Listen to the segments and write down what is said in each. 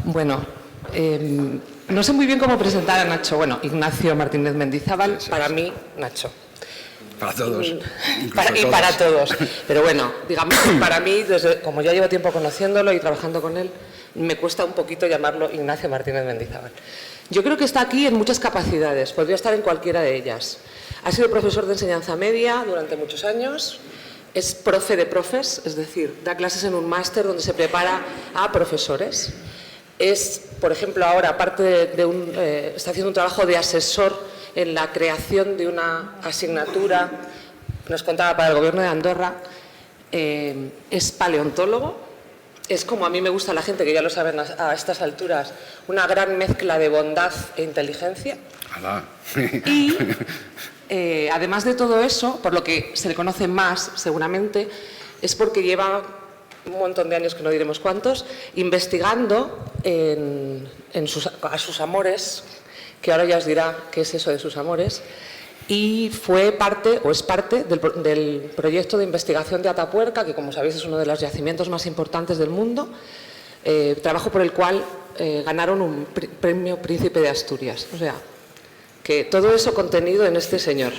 Bueno, no sé muy bien cómo presentar a Nacho. Bueno, Ignacio Martínez Mendizábal, para mí, Nacho. Para todos. Y para todos. Pero bueno, digamos que para mí, como ya llevo tiempo conociéndolo y trabajando con él, me cuesta un poquito llamarlo Ignacio Martínez Mendizábal. Yo creo que está aquí en muchas capacidades, podría estar en cualquiera de ellas. Ha sido profesor de enseñanza media durante muchos años, es profe de profes, es decir, da clases en un máster donde se prepara a profesores. Es, por ejemplo, ahora, aparte está haciendo un trabajo de asesor en la creación de una asignatura, nos contaba, para el Gobierno de Andorra. Es paleontólogo. Es, como a mí me gusta la gente, que ya lo saben a estas alturas, una gran mezcla de bondad e inteligencia. Y además de todo eso, por lo que se le conoce más seguramente, es porque lleva un montón de años, que no diremos cuántos, investigando a sus amores, que ahora ya os dirá qué es eso de sus amores, y fue parte, o es parte, del proyecto de investigación de Atapuerca, que, como sabéis, es uno de los yacimientos más importantes del mundo, trabajo por el cual ganaron un premio Príncipe de Asturias. O sea, que todo eso contenido en este señor.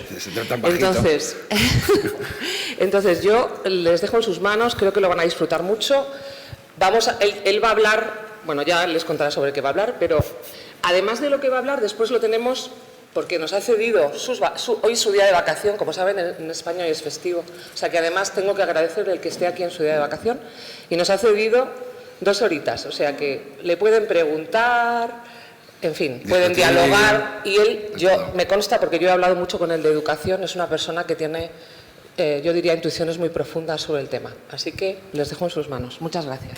Entonces yo les dejo en sus manos, creo que lo van a disfrutar mucho. Él va a hablar, bueno, ya les contará sobre qué va a hablar, pero además de lo que va a hablar, después lo tenemos, porque nos ha cedido hoy su día de vacación. Como saben, en España hoy es festivo, o sea que además tengo que agradecerle el que esté aquí en su día de vacación, y nos ha cedido 2 horitas, o sea que le pueden preguntar, en fin, pueden dialogar, y él, me consta, porque yo he hablado mucho con él de educación, es una persona que tiene, yo diría, intuiciones muy profundas sobre el tema. Así que les dejo en sus manos. Muchas gracias.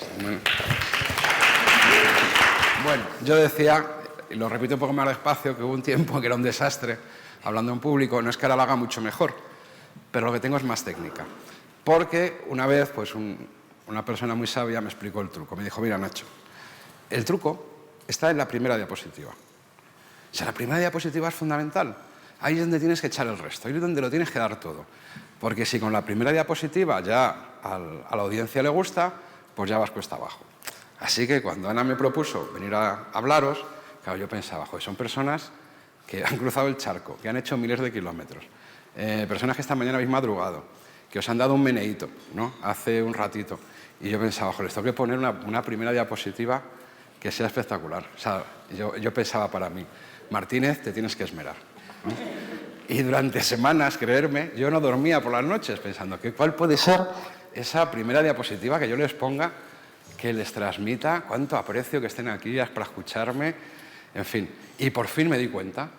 Bueno, yo decía, y lo repito un poco más despacio, que hubo un tiempo que era un desastre hablando en público. No es que ahora lo haga mucho mejor, pero lo que tengo es más técnica. Porque una vez, pues una persona muy sabia me explicó el truco. Me dijo: mira, Nacho, el truco está en la primera diapositiva. O sea, la primera diapositiva es fundamental. Ahí es donde tienes que echar el resto, ahí es donde lo tienes que dar todo. Porque si con la primera diapositiva ya a la audiencia le gusta, pues ya vas cuesta abajo. Así que cuando Ana me propuso venir a hablaros, claro, yo pensaba, joder, son personas que han cruzado el charco, que han hecho miles de kilómetros, personas que esta mañana habéis madrugado, que os han dado un meneíto, ¿no?, hace un ratito. Y yo pensaba, joder, les tengo que poner una primera diapositiva que sea espectacular. O sea, yo pensaba para mí, Martínez, te tienes que esmerar, ¿no? Y durante semanas, creerme, yo no dormía por las noches pensando cuál puede ser esa primera diapositiva que yo les ponga, que les transmita cuánto aprecio que estén aquí para escucharme, en fin. Y por fin me di cuenta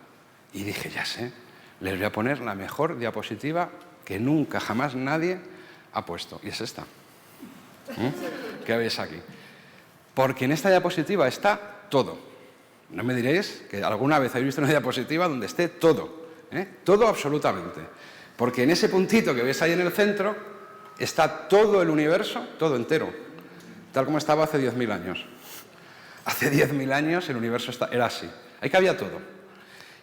y dije, ya sé, les voy a poner la mejor diapositiva que nunca, jamás nadie ha puesto. Y es esta. ¿Qué veis aquí? Porque en esta diapositiva está todo. No me diréis que alguna vez habéis visto una diapositiva donde esté todo, todo absolutamente. Porque en ese puntito que veis ahí en el centro está todo el universo, todo entero, tal como estaba hace 10.000 años. Hace 10.000 años el universo era así. Ahí cabía todo.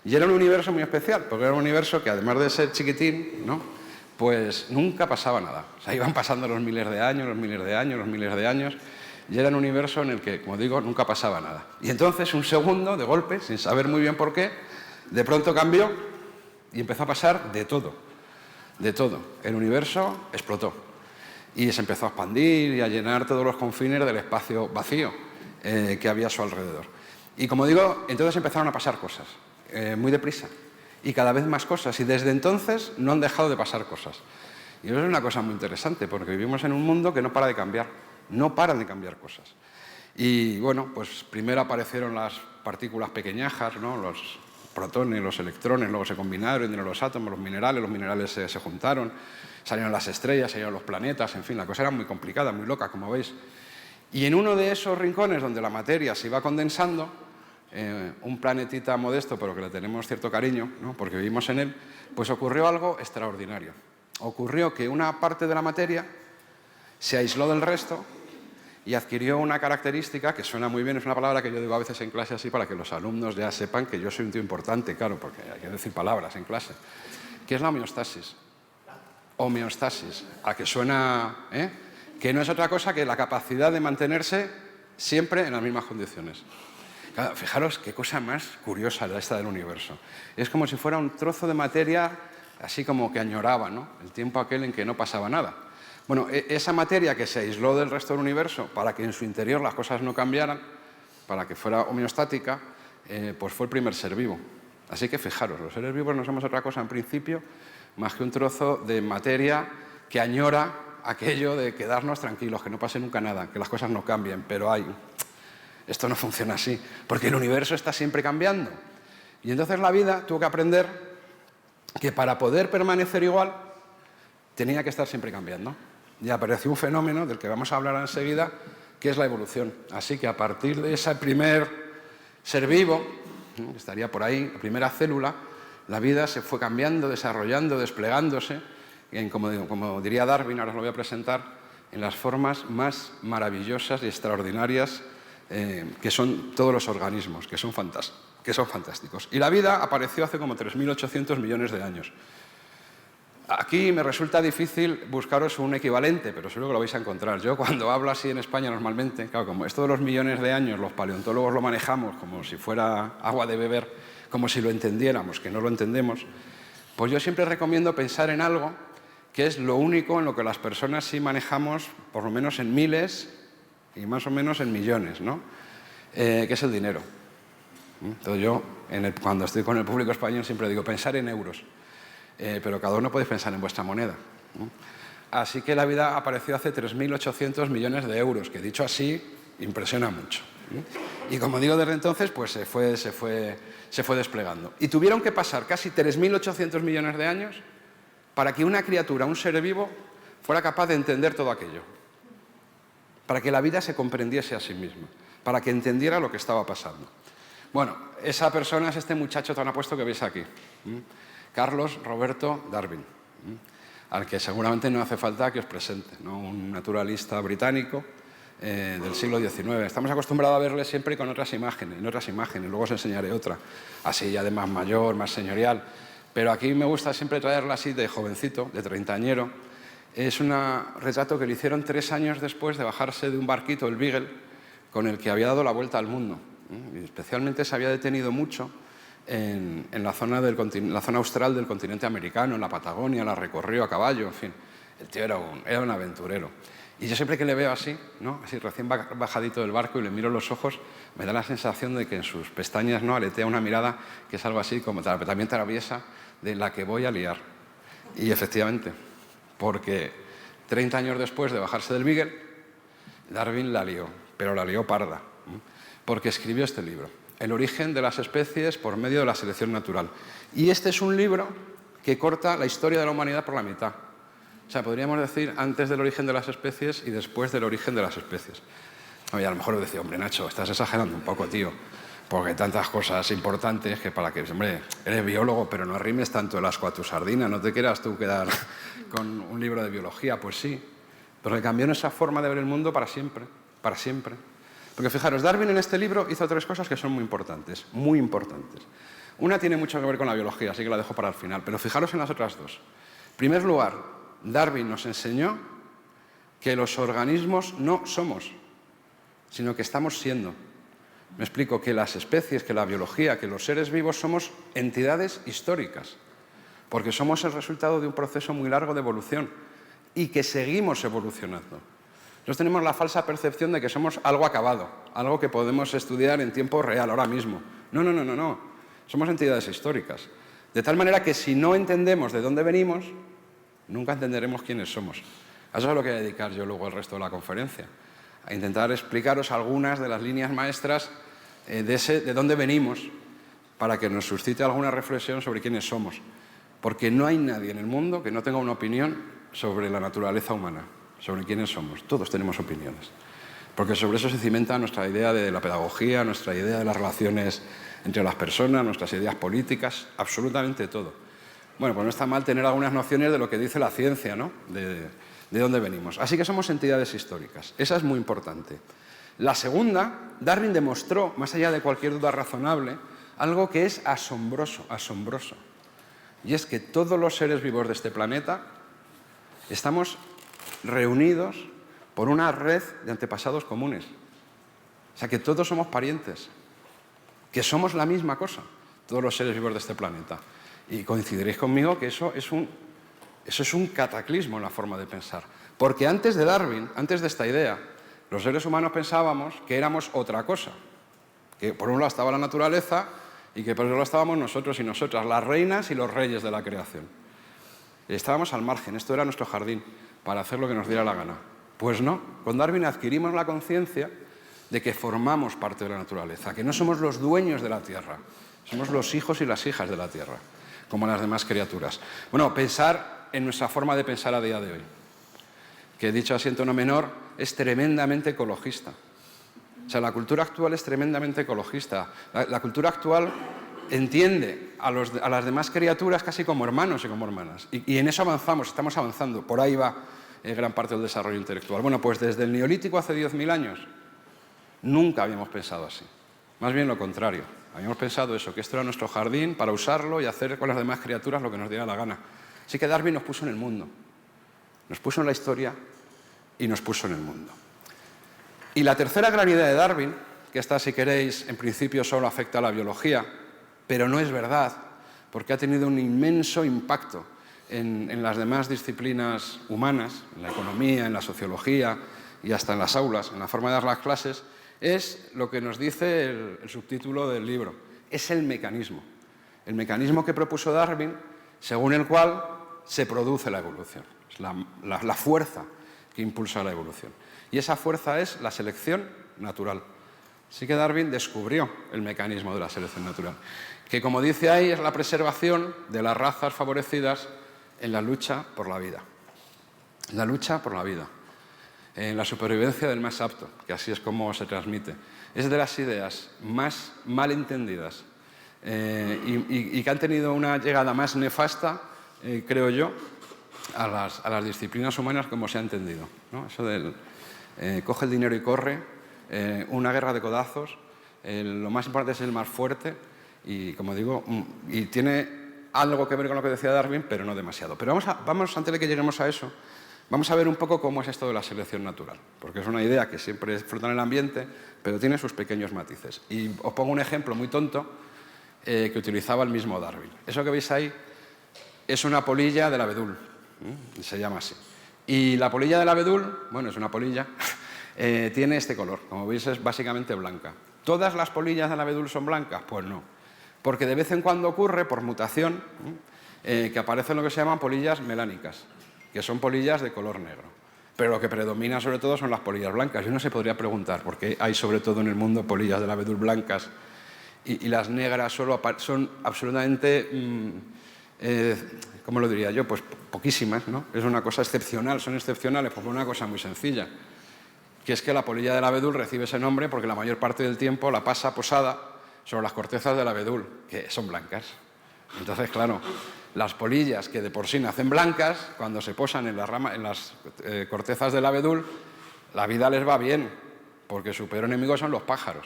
Y era un universo muy especial, porque era un universo que, además de ser chiquitín, ¿no?, pues nunca pasaba nada. O sea, iban pasando los miles de años, los miles de años, los miles de años, y era un universo en el que, como digo, nunca pasaba nada. Y entonces, un segundo, de golpe, sin saber muy bien por qué, de pronto cambió y empezó a pasar de todo. De todo. El universo explotó. Y se empezó a expandir y a llenar todos los confines del espacio vacío que había a su alrededor. Y, como digo, entonces empezaron a pasar cosas, muy deprisa. Y cada vez más cosas. Y desde entonces no han dejado de pasar cosas. Y eso es una cosa muy interesante, porque vivimos en un mundo que no para de cambiar. No paran de cambiar cosas. Y bueno, pues primero aparecieron las partículas pequeñajas, ¿no?, los protones, los electrones, luego se combinaron entre los átomos, los minerales se juntaron, salieron las estrellas, salieron los planetas, en fin, la cosa era muy complicada, muy loca, como veis. Y en uno de esos rincones donde la materia se iba condensando, un planetita modesto, pero que le tenemos cierto cariño, ¿no?, porque vivimos en él, pues ocurrió algo extraordinario. Ocurrió que una parte de la materia se aisló del resto y adquirió una característica que suena muy bien, es una palabra que yo digo a veces en clase así para que los alumnos ya sepan que yo soy un tío importante, claro, porque hay que decir palabras en clase, que es la homeostasis. Homeostasis, a que suena, que no es otra cosa que la capacidad de mantenerse siempre en las mismas condiciones. Claro, fijaros qué cosa más curiosa esta del universo. Es como si fuera un trozo de materia así como que añoraba, ¿no?, el tiempo aquel en que no pasaba nada. Bueno, esa materia que se aisló del resto del universo para que en su interior las cosas no cambiaran, para que fuera homeostática, pues fue el primer ser vivo. Así que fijaros, los seres vivos no somos otra cosa en principio más que un trozo de materia que añora aquello de quedarnos tranquilos, que no pase nunca nada, que las cosas no cambien, pero esto no funciona así, porque el universo está siempre cambiando. Y entonces la vida tuvo que aprender que para poder permanecer igual tenía que estar siempre cambiando. Y apareció un fenómeno del que vamos a hablar enseguida, que es la evolución. Así que a partir de ese primer ser vivo, que estaría por ahí, la primera célula, la vida se fue cambiando, desarrollando, desplegándose, como diría Darwin, ahora os lo voy a presentar, en las formas más maravillosas y extraordinarias que son todos los organismos, que son fantásticos. Y la vida apareció hace como 3.800 millones de años. Aquí me resulta difícil buscaros un equivalente, pero seguro que lo vais a encontrar. Yo cuando hablo así en España normalmente, claro, como esto de los millones de años, los paleontólogos lo manejamos como si fuera agua de beber, como si lo entendiéramos, que no lo entendemos, pues yo siempre recomiendo pensar en algo que es lo único en lo que las personas sí manejamos, por lo menos en miles y más o menos en millones, ¿no? Que es el dinero. Entonces yo, cuando estoy con el público español, siempre digo, pensar en euros. Pero cada uno podéis pensar en vuestra moneda. Así que la vida apareció hace 3.800 millones de euros, que dicho así, impresiona mucho. Y como digo, desde entonces, pues se fue desplegando. Y tuvieron que pasar casi 3.800 millones de años para que una criatura, un ser vivo, fuera capaz de entender todo aquello. Para que la vida se comprendiese a sí misma, para que entendiera lo que estaba pasando. Bueno, esa persona es este muchacho tan apuesto que veis aquí. Carlos Roberto Darwin, al que seguramente no hace falta que os presente, ¿no? Un naturalista británico del siglo XIX. Estamos acostumbrados a verle siempre con otras imágenes, luego os enseñaré otra, así ya de más mayor, más señorial. Pero aquí me gusta siempre traerla así de jovencito, de treintañero. Es un retrato que le hicieron 3 años después de bajarse de un barquito, el Beagle, con el que había dado la vuelta al mundo. Y especialmente se había detenido mucho en la zona austral del continente americano, en la Patagonia, la recorrió a caballo, en fin. El tío era un aventurero. Y yo siempre que le veo así, ¿no?, así recién bajadito del barco y le miro los ojos, me da la sensación de que en sus pestañas, ¿no?, aletea una mirada que es algo así como también traviesa, de la que voy a liar. Y efectivamente, porque 30 años después de bajarse del Beagle, Darwin la lió, pero la lió parda, porque escribió este libro, El origen de las especies por medio de la selección natural. Y este es un libro que corta la historia de la humanidad por la mitad. O sea, podríamos decir antes del origen de las especies y después del origen de las especies. Oye, a lo mejor os decía, hombre, Nacho, estás exagerando un poco, tío, porque hay tantas cosas importantes que para que, hombre, eres biólogo, pero no arrimes tanto el asco a tu sardina, no te quieras tú quedar con un libro de biología. Pues sí, pero le cambió esa forma de ver el mundo para siempre, para siempre. Porque fijaros, Darwin en este libro hizo 3 cosas que son muy importantes, muy importantes. Una tiene mucho que ver con la biología, así que la dejo para el final, pero fijaros en las otras 2. En primer lugar, Darwin nos enseñó que los organismos no somos, sino que estamos siendo. Me explico, que las especies, que la biología, que los seres vivos somos entidades históricas, porque somos el resultado de un proceso muy largo de evolución y que seguimos evolucionando. Nosotros tenemos la falsa percepción de que somos algo acabado, algo que podemos estudiar en tiempo real, ahora mismo. No. Somos entidades históricas. De tal manera que si no entendemos de dónde venimos, nunca entenderemos quiénes somos. A eso es a lo que voy a dedicar yo luego el resto de la conferencia. A intentar explicaros algunas de las líneas maestras de dónde venimos, para que nos suscite alguna reflexión sobre quiénes somos. Porque no hay nadie en el mundo que no tenga una opinión sobre la naturaleza humana, sobre quiénes somos. Todos tenemos opiniones. Porque sobre eso se cimenta nuestra idea de la pedagogía, nuestra idea de las relaciones entre las personas, nuestras ideas políticas, absolutamente todo. Bueno, pues no está mal tener algunas nociones de lo que dice la ciencia, ¿no?, de dónde venimos. Así que somos entidades históricas. Esa es muy importante. La segunda, Darwin demostró, más allá de cualquier duda razonable, algo que es asombroso. Y es que todos los seres vivos de este planeta estamos reunidos por una red de antepasados comunes. O sea, que todos somos parientes, que somos la misma cosa, todos los seres vivos de este planeta. Y coincidiréis conmigo que eso es un cataclismo en la forma de pensar. Porque antes de Darwin, antes de esta idea, los seres humanos pensábamos que éramos otra cosa. Que por un lado estaba la naturaleza y que por otro lado estábamos nosotros y nosotras, las reinas y los reyes de la creación. Estábamos al margen, esto era nuestro jardín, para hacer lo que nos diera la gana. Pues no, con Darwin adquirimos la conciencia de que formamos parte de la naturaleza, que no somos los dueños de la Tierra, somos los hijos y las hijas de la Tierra, como las demás criaturas. Bueno, pensar en nuestra forma de pensar a día de hoy, que dicho así en tono menor, es tremendamente ecologista. O sea, la cultura actual es tremendamente ecologista. La cultura actual entiende a las demás criaturas casi como hermanos y como hermanas. Y en eso avanzamos, estamos avanzando. Por ahí va gran parte del desarrollo intelectual. Bueno, pues desde el Neolítico hace 10.000 años nunca habíamos pensado así. Más bien lo contrario. Habíamos pensado eso, que esto era nuestro jardín para usarlo y hacer con las demás criaturas lo que nos diera la gana. Así que Darwin nos puso en el mundo. Nos puso en la historia y nos puso en el mundo. Y la tercera gran idea de Darwin, que esta, si queréis, en principio solo afecta a la biología, pero no es verdad, porque ha tenido un inmenso impacto en las demás disciplinas humanas, en la economía, en la sociología y hasta en las aulas, en la forma de dar las clases, es lo que nos dice el subtítulo del libro, es el mecanismo. El mecanismo que propuso Darwin, según el cual se produce la evolución. Es la fuerza que impulsa la evolución. Y esa fuerza es la selección natural. Así que Darwin descubrió el mecanismo de la selección natural, que, como dice ahí, es la preservación de las razas favorecidas en la lucha por la vida. La lucha por la vida. En la supervivencia del más apto, que así es como se transmite. Es de las ideas más mal entendidas y que han tenido una llegada más nefasta, creo yo, a las disciplinas humanas como se ha entendido, ¿no? Eso del coge el dinero y corre, una guerra de codazos, lo más importante es el más fuerte y, como digo, y tiene algo que ver con lo que decía Darwin, pero no demasiado. Pero vamos antes de que lleguemos a eso, vamos a ver un poco cómo es esto de la selección natural, porque es una idea que siempre flota en el ambiente, pero tiene sus pequeños matices. Y os pongo un ejemplo muy tonto que utilizaba el mismo Darwin. Eso que veis ahí es una polilla del abedul, se llama así. Y la polilla del abedul, bueno, es una polilla, tiene este color, como veis es básicamente blanca. ¿Todas las polillas del abedul son blancas? Pues no, porque de vez en cuando ocurre, por mutación, que aparecen lo que se llaman polillas melánicas, que son polillas de color negro. Pero lo que predomina sobre todo son las polillas blancas. Y uno se podría preguntar por qué hay sobre todo en el mundo polillas del abedul blancas y las negras solo son absolutamente, ¿cómo lo diría yo? Pues poquísimas, ¿no? Es una cosa excepcional, son excepcionales por una cosa muy sencilla, que es que la polilla del abedul recibe ese nombre porque la mayor parte del tiempo la pasa posada sobre las cortezas del abedul, que son blancas. Entonces, claro, las polillas que de por sí nacen blancas, cuando se posan en las cortezas del abedul, la vida les va bien, porque su peor enemigo son los pájaros,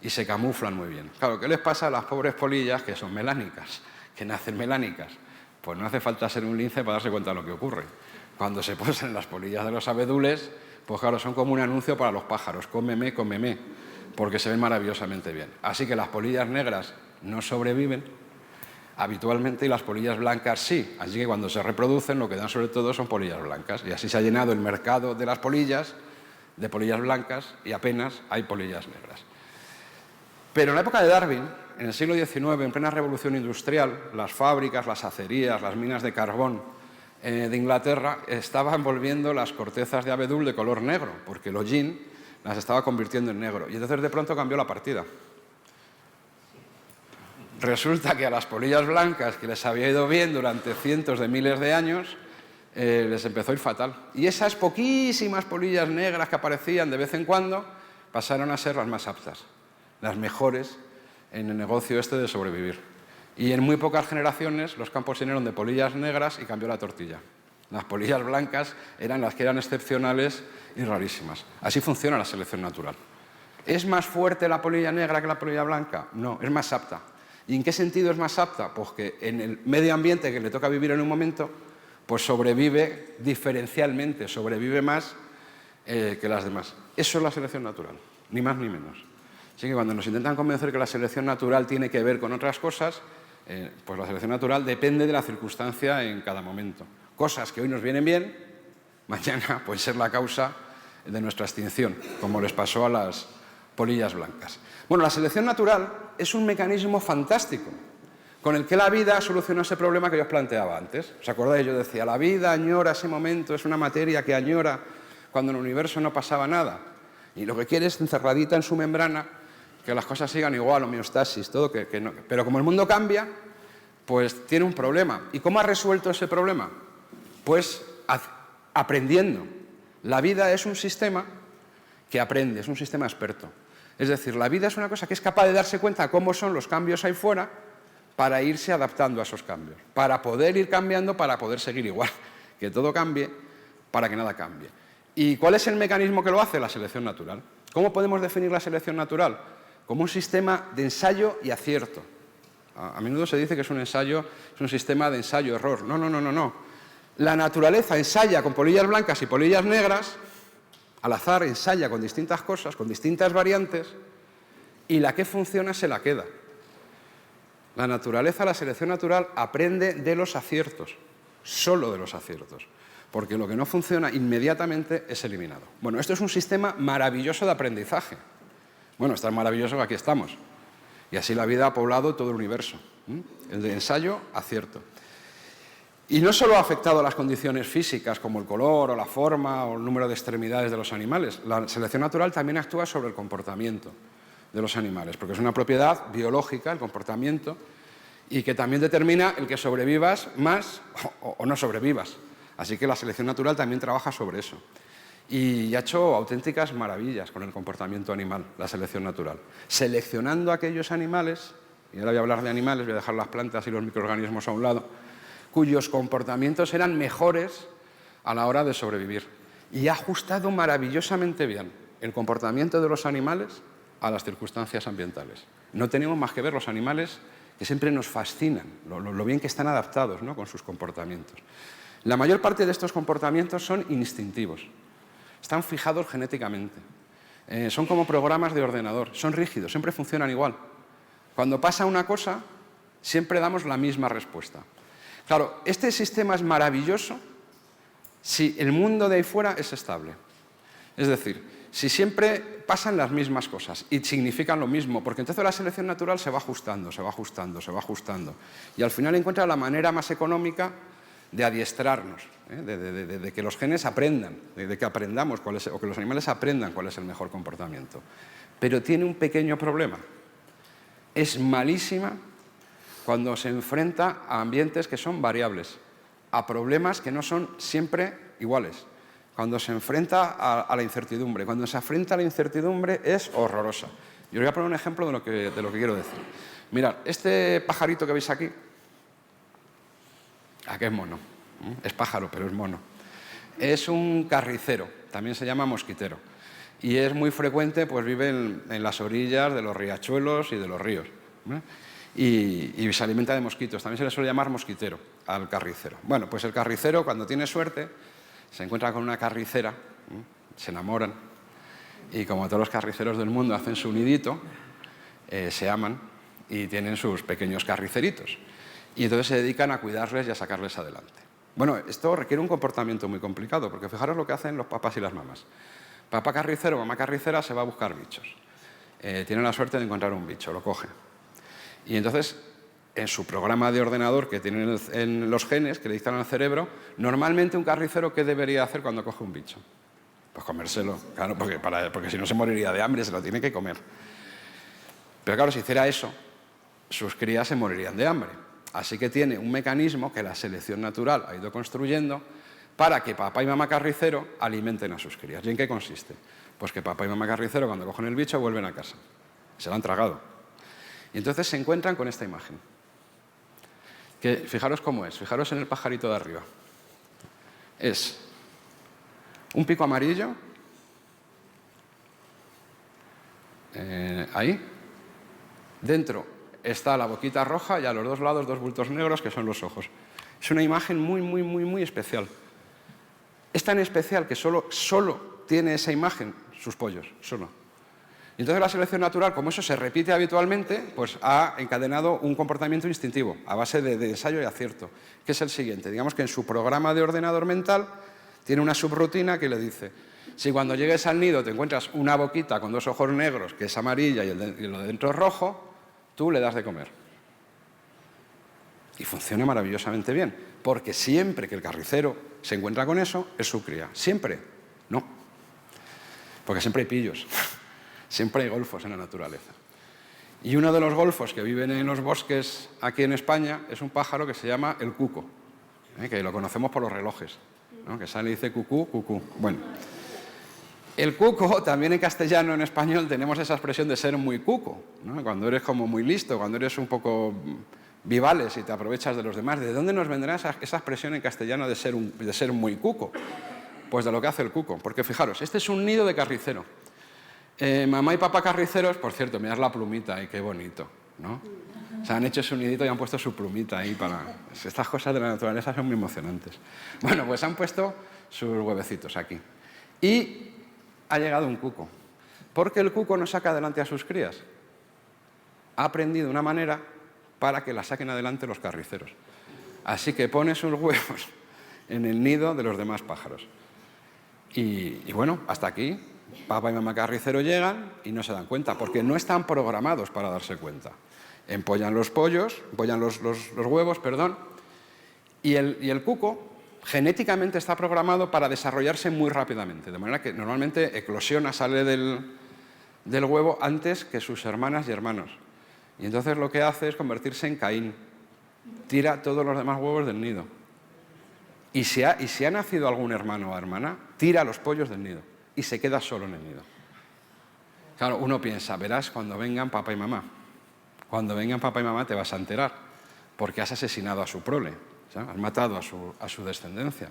y se camuflan muy bien. Claro, ¿qué les pasa a las pobres polillas que son melánicas, que nacen melánicas? Pues no hace falta ser un lince para darse cuenta de lo que ocurre. Cuando se posan las polillas de los abedules, pues claro, son como un anuncio para los pájaros, cómeme, cómeme, porque se ven maravillosamente bien. Así que las polillas negras no sobreviven habitualmente y las polillas blancas sí. Así que cuando se reproducen lo que dan sobre todo son polillas blancas. Y así se ha llenado el mercado de las polillas, de polillas blancas, y apenas hay polillas negras. Pero en la época de Darwin, en el siglo XIX, en plena revolución industrial, las fábricas, las acerías, las minas de carbón de Inglaterra estaban volviendo las cortezas de abedul de color negro, porque el hollín las estaba convirtiendo en negro. Y entonces de pronto cambió la partida. Resulta que a las polillas blancas, que les había ido bien durante cientos de miles de años, les empezó a ir fatal. Y esas poquísimas polillas negras que aparecían de vez en cuando pasaron a ser las más aptas, las mejores en el negocio este de sobrevivir. Y en muy pocas generaciones los campos se llenaron de polillas negras y cambió la tortilla. Las polillas blancas eran las que eran excepcionales y rarísimas. Así funciona la selección natural. ¿Es más fuerte la polilla negra que la polilla blanca? No, es más apta. ¿Y en qué sentido es más apta? Pues que en el medio ambiente que le toca vivir en un momento, pues sobrevive diferencialmente, sobrevive más que las demás. Eso es la selección natural. ni más ni menos. Así que cuando nos intentan convencer que la selección natural tiene que ver con otras cosas, pues la selección natural depende de la circunstancia en cada momento. Cosas que hoy nos vienen bien, mañana pueden ser la causa de nuestra extinción, como les pasó a las polillas blancas. Bueno, la selección natural es un mecanismo fantástico con el que la vida solucionó ese problema que yo os planteaba antes. ¿Os acordáis? Yo decía, la vida añora ese momento, es una materia que añora cuando en el universo no pasaba nada. Y lo que quiere es, encerradita en su membrana, que las cosas sigan igual, homeostasis, todo, que no. Pero como el mundo cambia, pues tiene un problema. ¿Y cómo ha resuelto ese problema? Pues aprendiendo. La vida es un sistema que aprende, es un sistema experto. Es decir, la vida es una cosa que es capaz de darse cuenta de cómo son los cambios ahí fuera para irse adaptando a esos cambios, para poder ir cambiando, para poder seguir igual, que todo cambie, para que nada cambie. ¿Y cuál es el mecanismo que lo hace? La selección natural. ¿Cómo podemos definir la selección natural? Como un sistema de ensayo y acierto. A menudo se dice que es un sistema de ensayo-error. No. La naturaleza ensaya con polillas blancas y polillas negras, al azar ensaya con distintas cosas, con distintas variantes, y la que funciona se la queda. La naturaleza, la selección natural, aprende de los aciertos, solo de los aciertos, porque lo que no funciona inmediatamente es eliminado. Bueno, esto es un sistema maravilloso de aprendizaje. Bueno, es tan maravilloso que aquí estamos. Y así la vida ha poblado todo el universo. El de ensayo, acierto. Y no solo ha afectado a las condiciones físicas, como el color, o la forma, o el número de extremidades de los animales. La selección natural también actúa sobre el comportamiento de los animales, porque es una propiedad biológica, el comportamiento, y que también determina el que sobrevivas más o no sobrevivas. Así que la selección natural también trabaja sobre eso. Y ha hecho auténticas maravillas con el comportamiento animal, la selección natural. Seleccionando aquellos animales, y ahora voy a hablar de animales, voy a dejar las plantas y los microorganismos a un lado, cuyos comportamientos eran mejores a la hora de sobrevivir. Y ha ajustado maravillosamente bien el comportamiento de los animales a las circunstancias ambientales. No tenemos más que ver los animales que siempre nos fascinan, lo bien que están adaptados, ¿no?, con sus comportamientos. La mayor parte de estos comportamientos son instintivos, están fijados genéticamente, son como programas de ordenador, son rígidos, siempre funcionan igual. Cuando pasa una cosa, siempre damos la misma respuesta. Claro, este sistema es maravilloso si el mundo de ahí fuera es estable. Es decir, si siempre pasan las mismas cosas y significan lo mismo, porque entonces la selección natural se va ajustando, se va ajustando, se va ajustando. Y al final encuentra la manera más económica de adiestrarnos, de que los genes aprendan, de que aprendamos cuál es, o que los animales aprendan cuál es el mejor comportamiento. Pero tiene un pequeño problema. Es malísima cuando se enfrenta a ambientes que son variables, a problemas que no son siempre iguales. Cuando se enfrenta a la incertidumbre. Cuando se enfrenta a la incertidumbre es horrorosa. Yo os voy a poner un ejemplo de lo que quiero decir. Mirad, este pajarito que veis aquí, que es mono, es pájaro, pero es mono. Es un carricero, también se llama mosquitero. Y es muy frecuente, pues vive en las orillas de los riachuelos y de los ríos. Y se alimenta de mosquitos. También se le suele llamar mosquitero al carricero. Bueno, pues el carricero, cuando tiene suerte, se encuentra con una carricera, se enamoran, y como todos los carriceros del mundo hacen su nidito, se aman y tienen sus pequeños carriceritos. Y entonces se dedican a cuidarles y a sacarles adelante. Bueno, esto requiere un comportamiento muy complicado, porque fijaros lo que hacen los papás y las mamás. Papá carricero, mamá carricera se va a buscar bichos. Tiene la suerte de encontrar un bicho, lo coge. Y entonces, en su programa de ordenador que tienen en los genes que le dictan al cerebro, normalmente un carricero, ¿qué debería hacer cuando coge un bicho? Pues comérselo, claro, porque si no se moriría de hambre, se lo tiene que comer. Pero claro, si hiciera eso, sus crías se morirían de hambre. Así que tiene un mecanismo que la selección natural ha ido construyendo para que papá y mamá carricero alimenten a sus crías. ¿Y en qué consiste? Pues que papá y mamá carricero, cuando cogen el bicho, vuelven a casa. Se lo han tragado. Y entonces se encuentran con esta imagen. Que fijaros cómo es, fijaros en el pajarito de arriba. Es un pico amarillo, ahí, dentro está la boquita roja y a los dos lados dos bultos negros que son los ojos. Es una imagen muy especial. Es tan especial que solo tiene esa imagen sus pollos, solo. Y entonces la selección natural, como eso se repite habitualmente, pues ha encadenado un comportamiento instintivo a base de ensayo y acierto, que es el siguiente. Digamos que en su programa de ordenador mental tiene una subrutina que le dice: si cuando llegues al nido te encuentras una boquita con 2 ojos negros, que es amarilla y lo de dentro es rojo, tú le das de comer. Y funciona maravillosamente bien, porque siempre que el carricero se encuentra con eso, es su cría. Siempre. No. Porque siempre hay pillos. Siempre hay golfos en la naturaleza. Y uno de los golfos que viven en los bosques aquí en España es un pájaro que se llama el cuco, que lo conocemos por los relojes, ¿no? Que sale y dice cucú, cucú. Bueno, el cuco, también en castellano, en español, tenemos esa expresión de ser muy cuco, ¿no? Cuando eres como muy listo, cuando eres un poco vivales y te aprovechas de los demás. ¿De dónde nos vendrá esa expresión en castellano de ser muy cuco? Pues de lo que hace el cuco. Porque fijaros, este es un nido de carricero. Mamá y papá carriceros, por cierto, mirad la plumita ahí, qué bonito, ¿no? O sea, han hecho su nidito y han puesto su plumita ahí para... Estas cosas de la naturaleza son muy emocionantes. Bueno, pues han puesto sus huevecitos aquí. Y ha llegado un cuco. Porque el cuco no saca adelante a sus crías. Ha aprendido una manera para que la saquen adelante los carriceros. Así que pone sus huevos en el nido de los demás pájaros. Y bueno, hasta aquí, papá y mamá carricero llegan y no se dan cuenta, porque no están programados para darse cuenta. Empollan los huevos, perdón, y el cuco genéticamente está programado para desarrollarse muy rápidamente, de manera que normalmente eclosiona, sale del huevo antes que sus hermanas y hermanos. Y entonces lo que hace es convertirse en Caín. Tira todos los demás huevos del nido. Y si ha nacido algún hermano o hermana, tira los pollos del nido y se queda solo en el nido. Claro, uno piensa, verás cuando vengan papá y mamá. Cuando vengan papá y mamá te vas a enterar, porque has asesinado a su prole, ¿sabes? Has matado a su descendencia.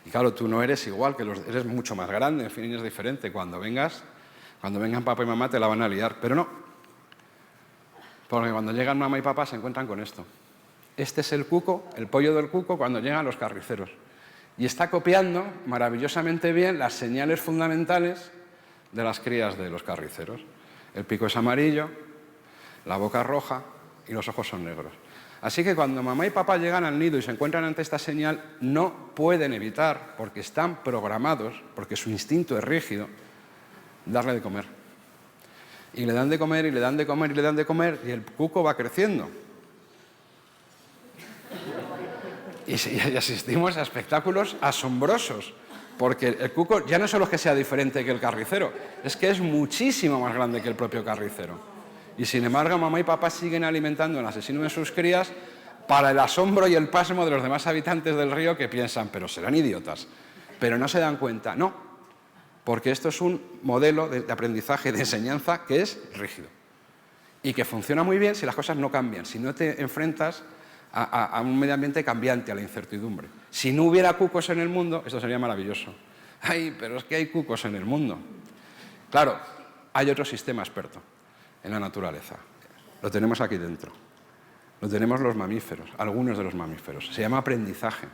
Y claro, tú no eres igual, eres mucho más grande, en fin, es diferente. Cuando vengan papá y mamá te la van a liar, pero no. Porque cuando llegan mamá y papá se encuentran con esto. Este es el cuco, el pollo del cuco, cuando llegan los carriceros. Y está copiando maravillosamente bien las señales fundamentales de las crías de los carriceros. El pico es amarillo, la boca es roja y los ojos son negros. Así que cuando mamá y papá llegan al nido y se encuentran ante esta señal, no pueden evitar, porque están programados, porque su instinto es rígido, darle de comer. Y le dan de comer, y le dan de comer, y le dan de comer, y el cuco va creciendo. Y asistimos a espectáculos asombrosos, porque el cuco ya no solo es que sea diferente que el carricero, es que es muchísimo más grande que el propio carricero. Y sin embargo, mamá y papá siguen alimentando al asesino de sus crías para el asombro y el pasmo de los demás habitantes del río, que piensan, pero serán idiotas. Pero no se dan cuenta, no, porque esto es un modelo de aprendizaje, de enseñanza, que es rígido y que funciona muy bien si las cosas no cambian, si no te enfrentas a un medio ambiente cambiante, a la incertidumbre. Si no hubiera cucos en el mundo, esto sería maravilloso. Ay, pero es que hay cucos en el mundo. Claro, hay otro sistema experto en la naturaleza. Lo tenemos aquí dentro. Lo tenemos los mamíferos, algunos de los mamíferos. Se llama aprendizaje,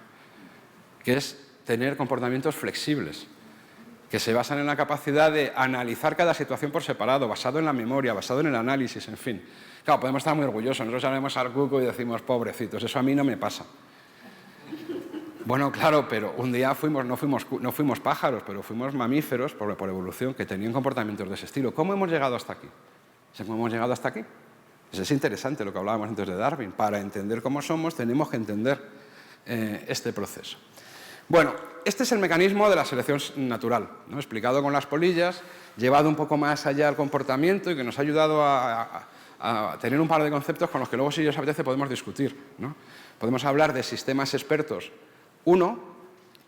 que es tener comportamientos flexibles, que se basan en la capacidad de analizar cada situación por separado, basado en la memoria, basado en el análisis, en fin. Claro, podemos estar muy orgullosos. Nosotros llamamos al cuco y decimos, pobrecitos, eso a mí no me pasa. Bueno, claro, pero un día no fuimos pájaros, pero fuimos mamíferos por evolución que tenían comportamientos de ese estilo. ¿Cómo hemos llegado hasta aquí? ¿Cómo hemos llegado hasta aquí? Pues es interesante lo que hablábamos antes de Darwin. Para entender cómo somos tenemos que entender este proceso. Bueno, este es el mecanismo de la selección natural, ¿no? Explicado con las polillas, llevado un poco más allá al comportamiento y que nos ha ayudado a tener un par de conceptos con los que luego, si os apetece, podemos discutir, ¿no? Podemos hablar de sistemas expertos 1,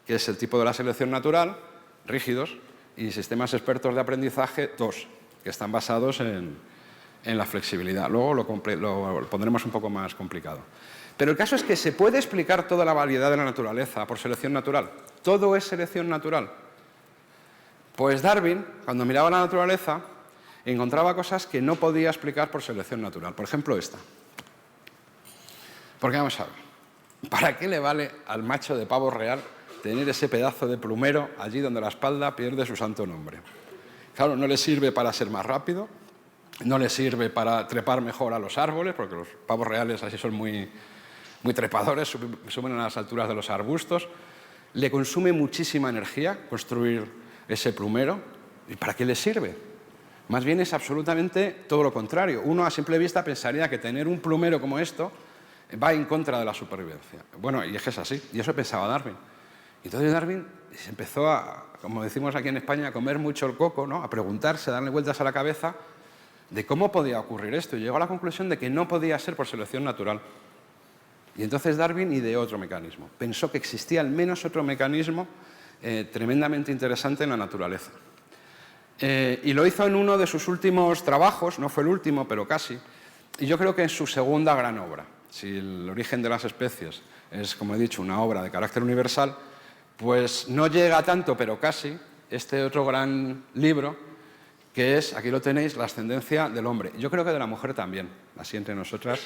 que es el tipo de la selección natural, rígidos, y sistemas expertos de aprendizaje 2, que están basados en la flexibilidad. Luego lo pondremos un poco más complicado. Pero el caso es que se puede explicar toda la variedad de la naturaleza por selección natural. Todo es selección natural. Pues Darwin, cuando miraba la naturaleza, encontraba cosas que no podía explicar por selección natural. Por ejemplo, esta. Porque vamos a ver, ¿para qué le vale al macho de pavo real tener ese pedazo de plumero allí donde la espalda pierde su santo nombre? Claro, no le sirve para ser más rápido, no le sirve para trepar mejor a los árboles, porque los pavos reales así son muy trepadores, suben a las alturas de los arbustos. Le consume muchísima energía construir ese plumero. ¿Y para qué le sirve? Más bien es absolutamente todo lo contrario. Uno a simple vista pensaría que tener un plumero como esto va en contra de la supervivencia. Bueno, y es que es así, y eso pensaba Darwin. Entonces Darwin se empezó a, como decimos aquí en España, a comer mucho el coco, ¿no? A preguntarse, a darle vueltas a la cabeza de cómo podía ocurrir esto. Y llegó a la conclusión de que no podía ser por selección natural. Y entonces Darwin ideó otro mecanismo. Pensó que existía al menos otro mecanismo tremendamente interesante en la naturaleza. Y lo hizo en uno de sus últimos trabajos, no fue el último, pero casi, y yo creo que en su segunda gran obra. Si el origen de las especies es, como he dicho, una obra de carácter universal, pues no llega tanto, pero casi, este otro gran libro, que es, aquí lo tenéis, La ascendencia del hombre. Yo creo que de la mujer también, así entre nosotras,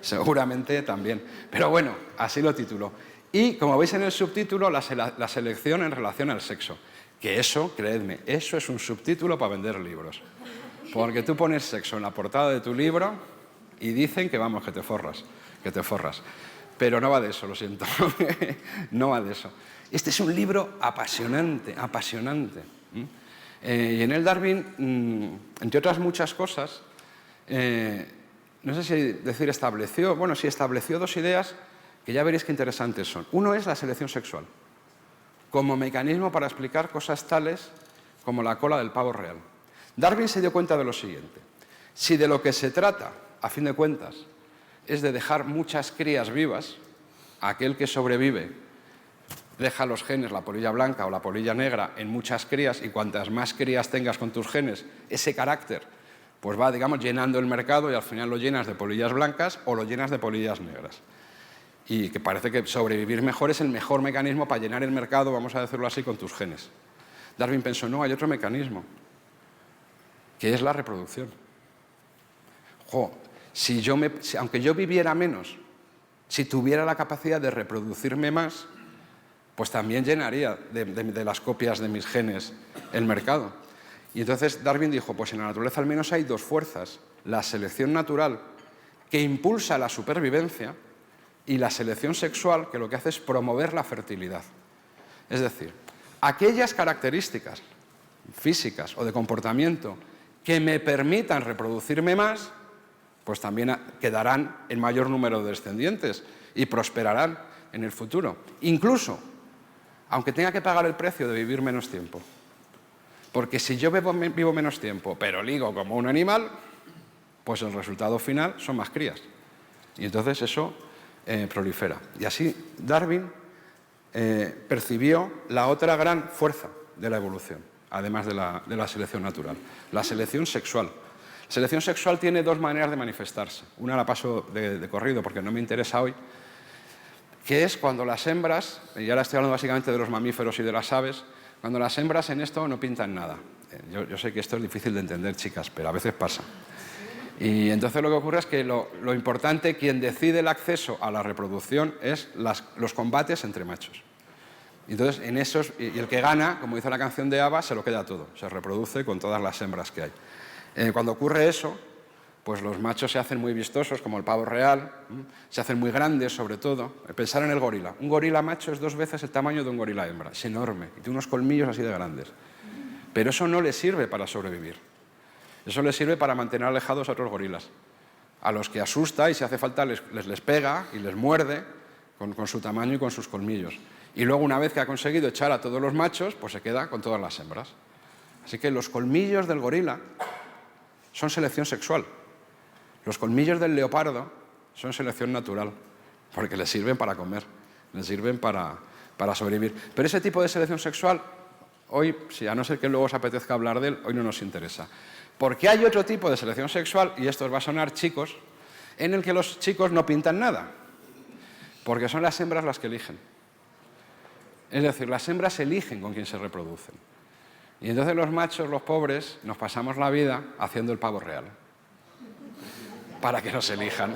seguramente también. Pero bueno, así lo tituló. Y, como veis en el subtítulo, la selección en relación al sexo. Que eso, creedme, eso es un subtítulo para vender libros. Porque tú pones sexo en la portada de tu libro y dicen que, vamos, que te forras. Pero no va de eso, lo siento. No va de eso. Este es un libro apasionante, apasionante. Y en él Darwin, entre otras muchas cosas, no sé si decir estableció, bueno, sí estableció dos ideas que ya veréis qué interesantes son. Uno es la selección sexual, como mecanismo para explicar cosas tales como la cola del pavo real. Darwin se dio cuenta de lo siguiente: si de lo que se trata, a fin de cuentas, es de dejar muchas crías vivas, aquel que sobrevive deja los genes, la polilla blanca o la polilla negra, en muchas crías, y cuantas más crías tengas con tus genes, ese carácter pues va, digamos, llenando el mercado, y al final lo llenas de polillas blancas o lo llenas de polillas negras. Y que parece que sobrevivir mejor es el mejor mecanismo para llenar el mercado, vamos a decirlo así, con tus genes. Darwin pensó, no, hay otro mecanismo, que es la reproducción. Aunque yo viviera menos, si tuviera la capacidad de reproducirme más, pues también llenaría de las copias de mis genes el mercado. Y entonces Darwin dijo, pues en la naturaleza al menos hay dos fuerzas: la selección natural, que impulsa la supervivencia, y la selección sexual, que lo que hace es promover la fertilidad. Es decir, aquellas características físicas o de comportamiento que me permitan reproducirme más, pues también quedarán en mayor número de descendientes y prosperarán en el futuro. Incluso, aunque tenga que pagar el precio de vivir menos tiempo. Porque si yo vivo menos tiempo, pero ligo como un animal, pues el resultado final son más crías. Y entonces eso prolifera. Y así Darwin percibió la otra gran fuerza de la evolución, además de la selección natural, la selección sexual. La selección sexual tiene dos maneras de manifestarse. Una la paso de corrido porque no me interesa hoy, que es cuando las hembras, y ahora estoy hablando básicamente de los mamíferos y de las aves, cuando las hembras en esto no pintan nada. Yo sé que esto es difícil de entender, chicas, pero a veces pasa. Y entonces lo que ocurre es que lo importante, quien decide el acceso a la reproducción, es los combates entre machos. Entonces, en esos, y el que gana, como dice la canción de ABBA, se lo queda todo, se reproduce con todas las hembras que hay. Cuando ocurre eso, pues los machos se hacen muy vistosos, como el pavo real, se hacen muy grandes, sobre todo. Pensar en el gorila. Un gorila macho es 2 veces el tamaño de un gorila hembra, es enorme, y tiene unos colmillos así de grandes. Pero eso no le sirve para sobrevivir. Eso les sirve para mantener alejados a otros gorilas, a los que asusta y si hace falta les pega y les muerde con su tamaño y con sus colmillos. Y luego, una vez que ha conseguido echar a todos los machos, pues se queda con todas las hembras. Así que los colmillos del gorila son selección sexual. Los colmillos del leopardo son selección natural, porque les sirven para comer, les sirven para sobrevivir. Pero ese tipo de selección sexual, hoy, si a no ser que luego os apetezca hablar de él, hoy no nos interesa. Porque hay otro tipo de selección sexual, y esto os va a sonar, chicos, en el que los chicos no pintan nada, porque son las hembras las que eligen. Es decir, las hembras eligen con quién se reproducen. Y entonces los machos, los pobres, nos pasamos la vida haciendo el pavo real. Para que nos elijan.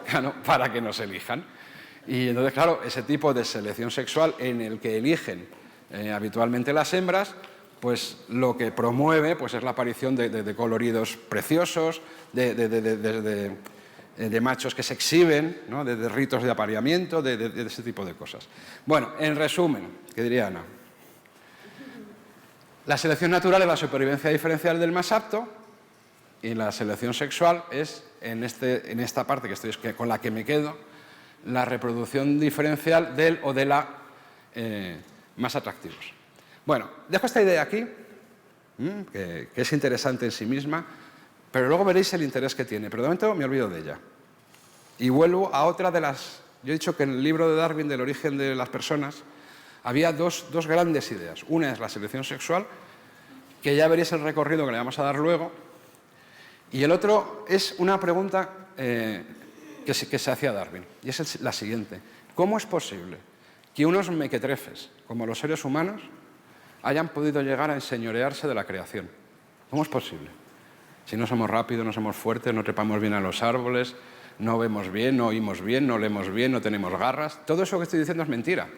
Claro, para que nos elijan. Y entonces, claro, ese tipo de selección sexual en el que eligen habitualmente las hembras, pues lo que promueve pues es la aparición de coloridos preciosos, de machos que se exhiben, ¿no? de ritos de apareamiento, de ese tipo de cosas. Bueno, en resumen, ¿qué diría Ana? La selección natural es la supervivencia diferencial del más apto y la selección sexual es, en esta parte con la que me quedo, la reproducción diferencial del o de la más atractivos. Bueno, dejo esta idea aquí, que es interesante en sí misma, pero luego veréis el interés que tiene. Pero de momento me olvido de ella. Y vuelvo a otra de las... Yo he dicho que en el libro de Darwin, del origen de las personas, había dos grandes ideas. Una es la selección sexual, que ya veréis el recorrido que le vamos a dar luego. Y el otro es una pregunta que se hacía Darwin, y es la siguiente. ¿Cómo es posible que unos mequetrefes, como los seres humanos, hayan podido llegar a enseñorearse de la creación? ¿Cómo es posible? Si no somos rápidos, no somos fuertes, no trepamos bien a los árboles, no vemos bien, no oímos bien, no leemos bien, no tenemos garras. Todo eso que estoy diciendo es mentira.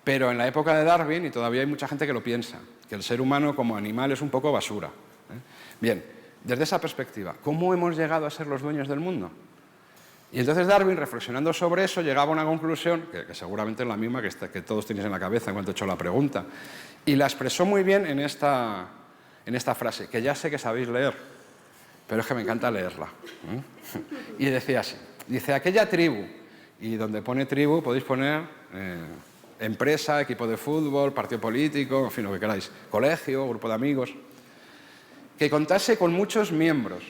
Pero en la época de Darwin, y todavía hay mucha gente que lo piensa, que el ser humano como animal es un poco basura. Bien, desde esa perspectiva, ¿cómo hemos llegado a ser los dueños del mundo? Y entonces Darwin, reflexionando sobre eso, llegaba a una conclusión, que seguramente es la misma que todos tenéis en la cabeza en cuanto he hecho la pregunta, y la expresó muy bien en esta frase, que ya sé que sabéis leer, pero es que me encanta leerla. Y decía así, dice, aquella tribu, y donde pone tribu podéis poner empresa, equipo de fútbol, partido político, en fin, lo que queráis, colegio, grupo de amigos, que contase con muchos miembros,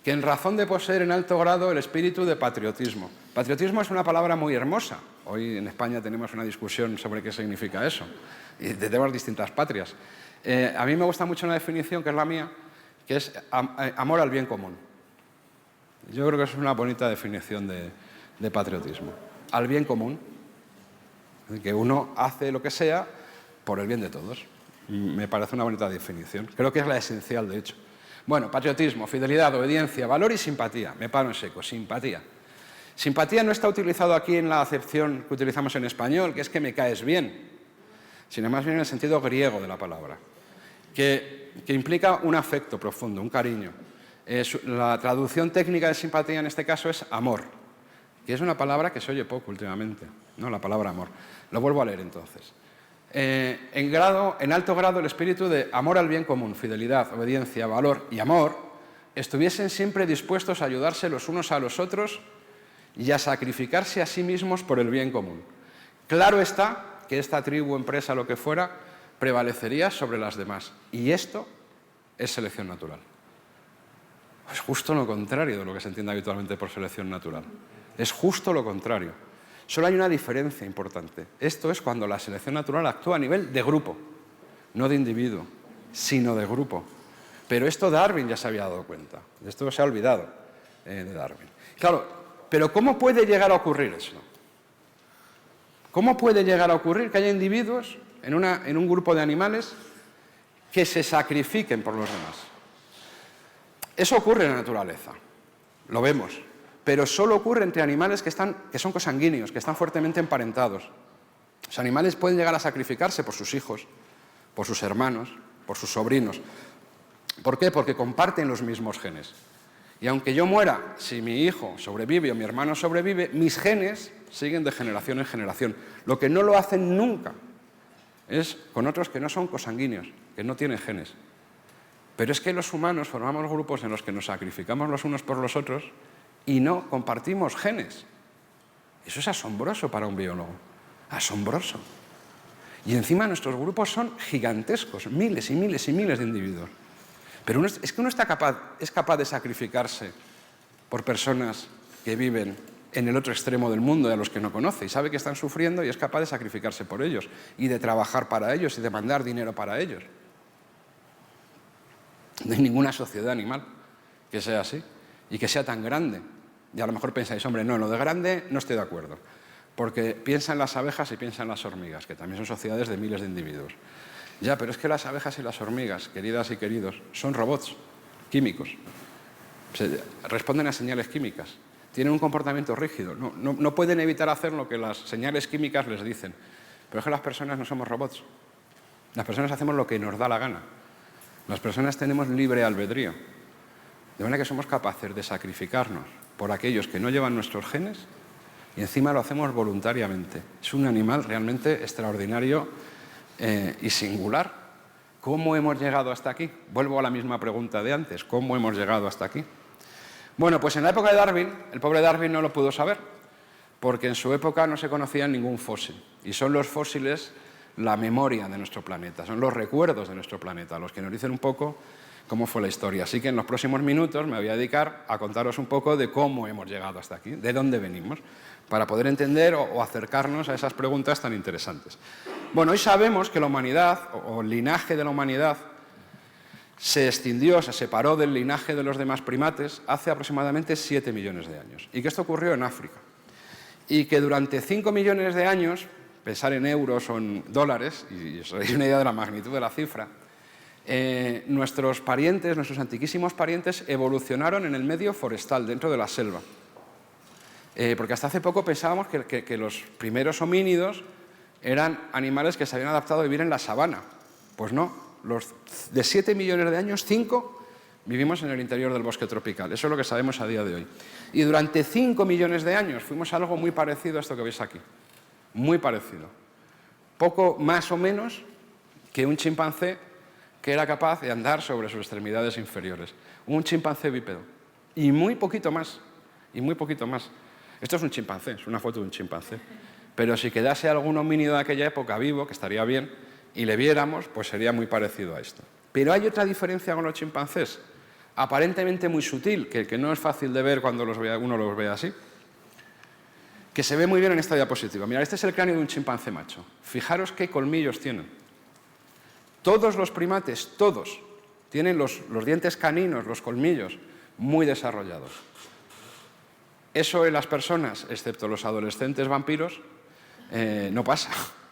que en razón de poseer en alto grado el espíritu de patriotismo. Patriotismo es una palabra muy hermosa. Hoy en España tenemos una discusión sobre qué significa eso, y tenemos distintas patrias. A mí me gusta mucho una definición, que es la mía, que es amor al bien común. Yo creo que es una bonita definición de patriotismo. Al bien común, que uno hace lo que sea por el bien de todos. Me parece una bonita definición. Creo que es la esencial, de hecho. Bueno, patriotismo, fidelidad, obediencia, valor y simpatía. Me paro en seco, simpatía. Simpatía no está utilizado aquí en la acepción que utilizamos en español, que es que me caes bien, sino más bien en el sentido griego de la palabra, que implica un afecto profundo, un cariño. La traducción técnica de simpatía en este caso es amor, que es una palabra que se oye poco últimamente, ¿no? La palabra amor. Lo vuelvo a leer entonces. En alto grado el espíritu de amor al bien común, fidelidad, obediencia, valor y amor, estuviesen siempre dispuestos a ayudarse los unos a los otros y a sacrificarse a sí mismos por el bien común. Claro está que esta tribu, empresa, lo que fuera, prevalecería sobre las demás. Y esto es selección natural. Es justo lo contrario de lo que se entiende habitualmente por selección natural. Es justo lo contrario. Solo hay una diferencia importante. Esto es cuando la selección natural actúa a nivel de grupo, no de individuo, sino de grupo. Pero esto Darwin ya se había dado cuenta. De esto se ha olvidado de Darwin. Claro, pero ¿cómo puede llegar a ocurrir eso? ¿Cómo puede llegar a ocurrir que haya individuos en un grupo de animales que se sacrifiquen por los demás? Eso ocurre en la naturaleza, lo vemos. Pero solo ocurre entre animales que son consanguíneos, que están fuertemente emparentados. Los animales pueden llegar a sacrificarse por sus hijos, por sus hermanos, por sus sobrinos. ¿Por qué? Porque comparten los mismos genes. Y aunque yo muera, si mi hijo sobrevive o mi hermano sobrevive, mis genes siguen de generación en generación. Lo que no lo hacen nunca es con otros que no son consanguíneos, que no tienen genes. Pero es que los humanos formamos grupos en los que nos sacrificamos los unos por los otros y no compartimos genes. Eso es asombroso para un biólogo. Asombroso. Y encima nuestros grupos son gigantescos, miles y miles y miles de individuos. Pero es que uno es capaz de sacrificarse por personas que viven en el otro extremo del mundo y a los que no conoce, y sabe que están sufriendo y es capaz de sacrificarse por ellos, y de trabajar para ellos, y de mandar dinero para ellos. No hay ninguna sociedad animal que sea así, y que sea tan grande. Y a lo mejor pensáis, hombre, no, lo de grande no estoy de acuerdo, porque piensa en las abejas y piensa en las hormigas, que también son sociedades de miles de individuos. Ya, pero es que las abejas y las hormigas, queridas y queridos, son robots químicos. Responden a señales químicas. Tienen un comportamiento rígido. No pueden evitar hacer lo que las señales químicas les dicen. Pero es que las personas no somos robots. Las personas hacemos lo que nos da la gana. Las personas tenemos libre albedrío. De manera que somos capaces de sacrificarnos por aquellos que no llevan nuestros genes y encima lo hacemos voluntariamente. Es un animal realmente extraordinario y singular. ¿Cómo hemos llegado hasta aquí? Vuelvo a la misma pregunta de antes. ¿Cómo hemos llegado hasta aquí? Bueno, pues en la época de Darwin, el pobre Darwin no lo pudo saber, porque en su época no se conocía ningún fósil. Y son los fósiles la memoria de nuestro planeta, son los recuerdos de nuestro planeta, los que nos dicen un poco cómo fue la historia. Así que en los próximos minutos me voy a dedicar a contaros un poco de cómo hemos llegado hasta aquí, de dónde venimos, para poder entender o acercarnos a esas preguntas tan interesantes. Bueno, hoy sabemos que la humanidad, o el linaje de la humanidad, se extinguió, se separó del linaje de los demás primates hace aproximadamente 7 millones de años. Y que esto ocurrió en África. Y que durante 5 millones de años, pensar en euros o en dólares, y os dais una idea de la magnitud de la cifra, nuestros parientes, nuestros antiquísimos parientes, evolucionaron en el medio forestal, dentro de la selva. Porque hasta hace poco pensábamos que los primeros homínidos eran animales que se habían adaptado a vivir en la sabana. Pues no. De 7 millones de años, 5 vivimos en el interior del bosque tropical. Eso es lo que sabemos a día de hoy. Y durante 5 millones de años fuimos algo muy parecido a esto que veis aquí. Muy parecido. Poco más o menos que un chimpancé que era capaz de andar sobre sus extremidades inferiores. Un chimpancé bípedo. Y muy poquito más. Y muy poquito más. Esto es un chimpancé, es una foto de un chimpancé. Pero si quedase algún homínido de aquella época vivo, que estaría bien, y le viéramos, pues sería muy parecido a esto. Pero hay otra diferencia con los chimpancés, aparentemente muy sutil, que no es fácil de ver cuando uno los ve así, que se ve muy bien en esta diapositiva. Mirad, este es el cráneo de un chimpancé macho. Fijaros qué colmillos tienen. Todos los primates, todos, tienen los dientes caninos, los colmillos, muy desarrollados. Eso en las personas, excepto los adolescentes vampiros, no pasa.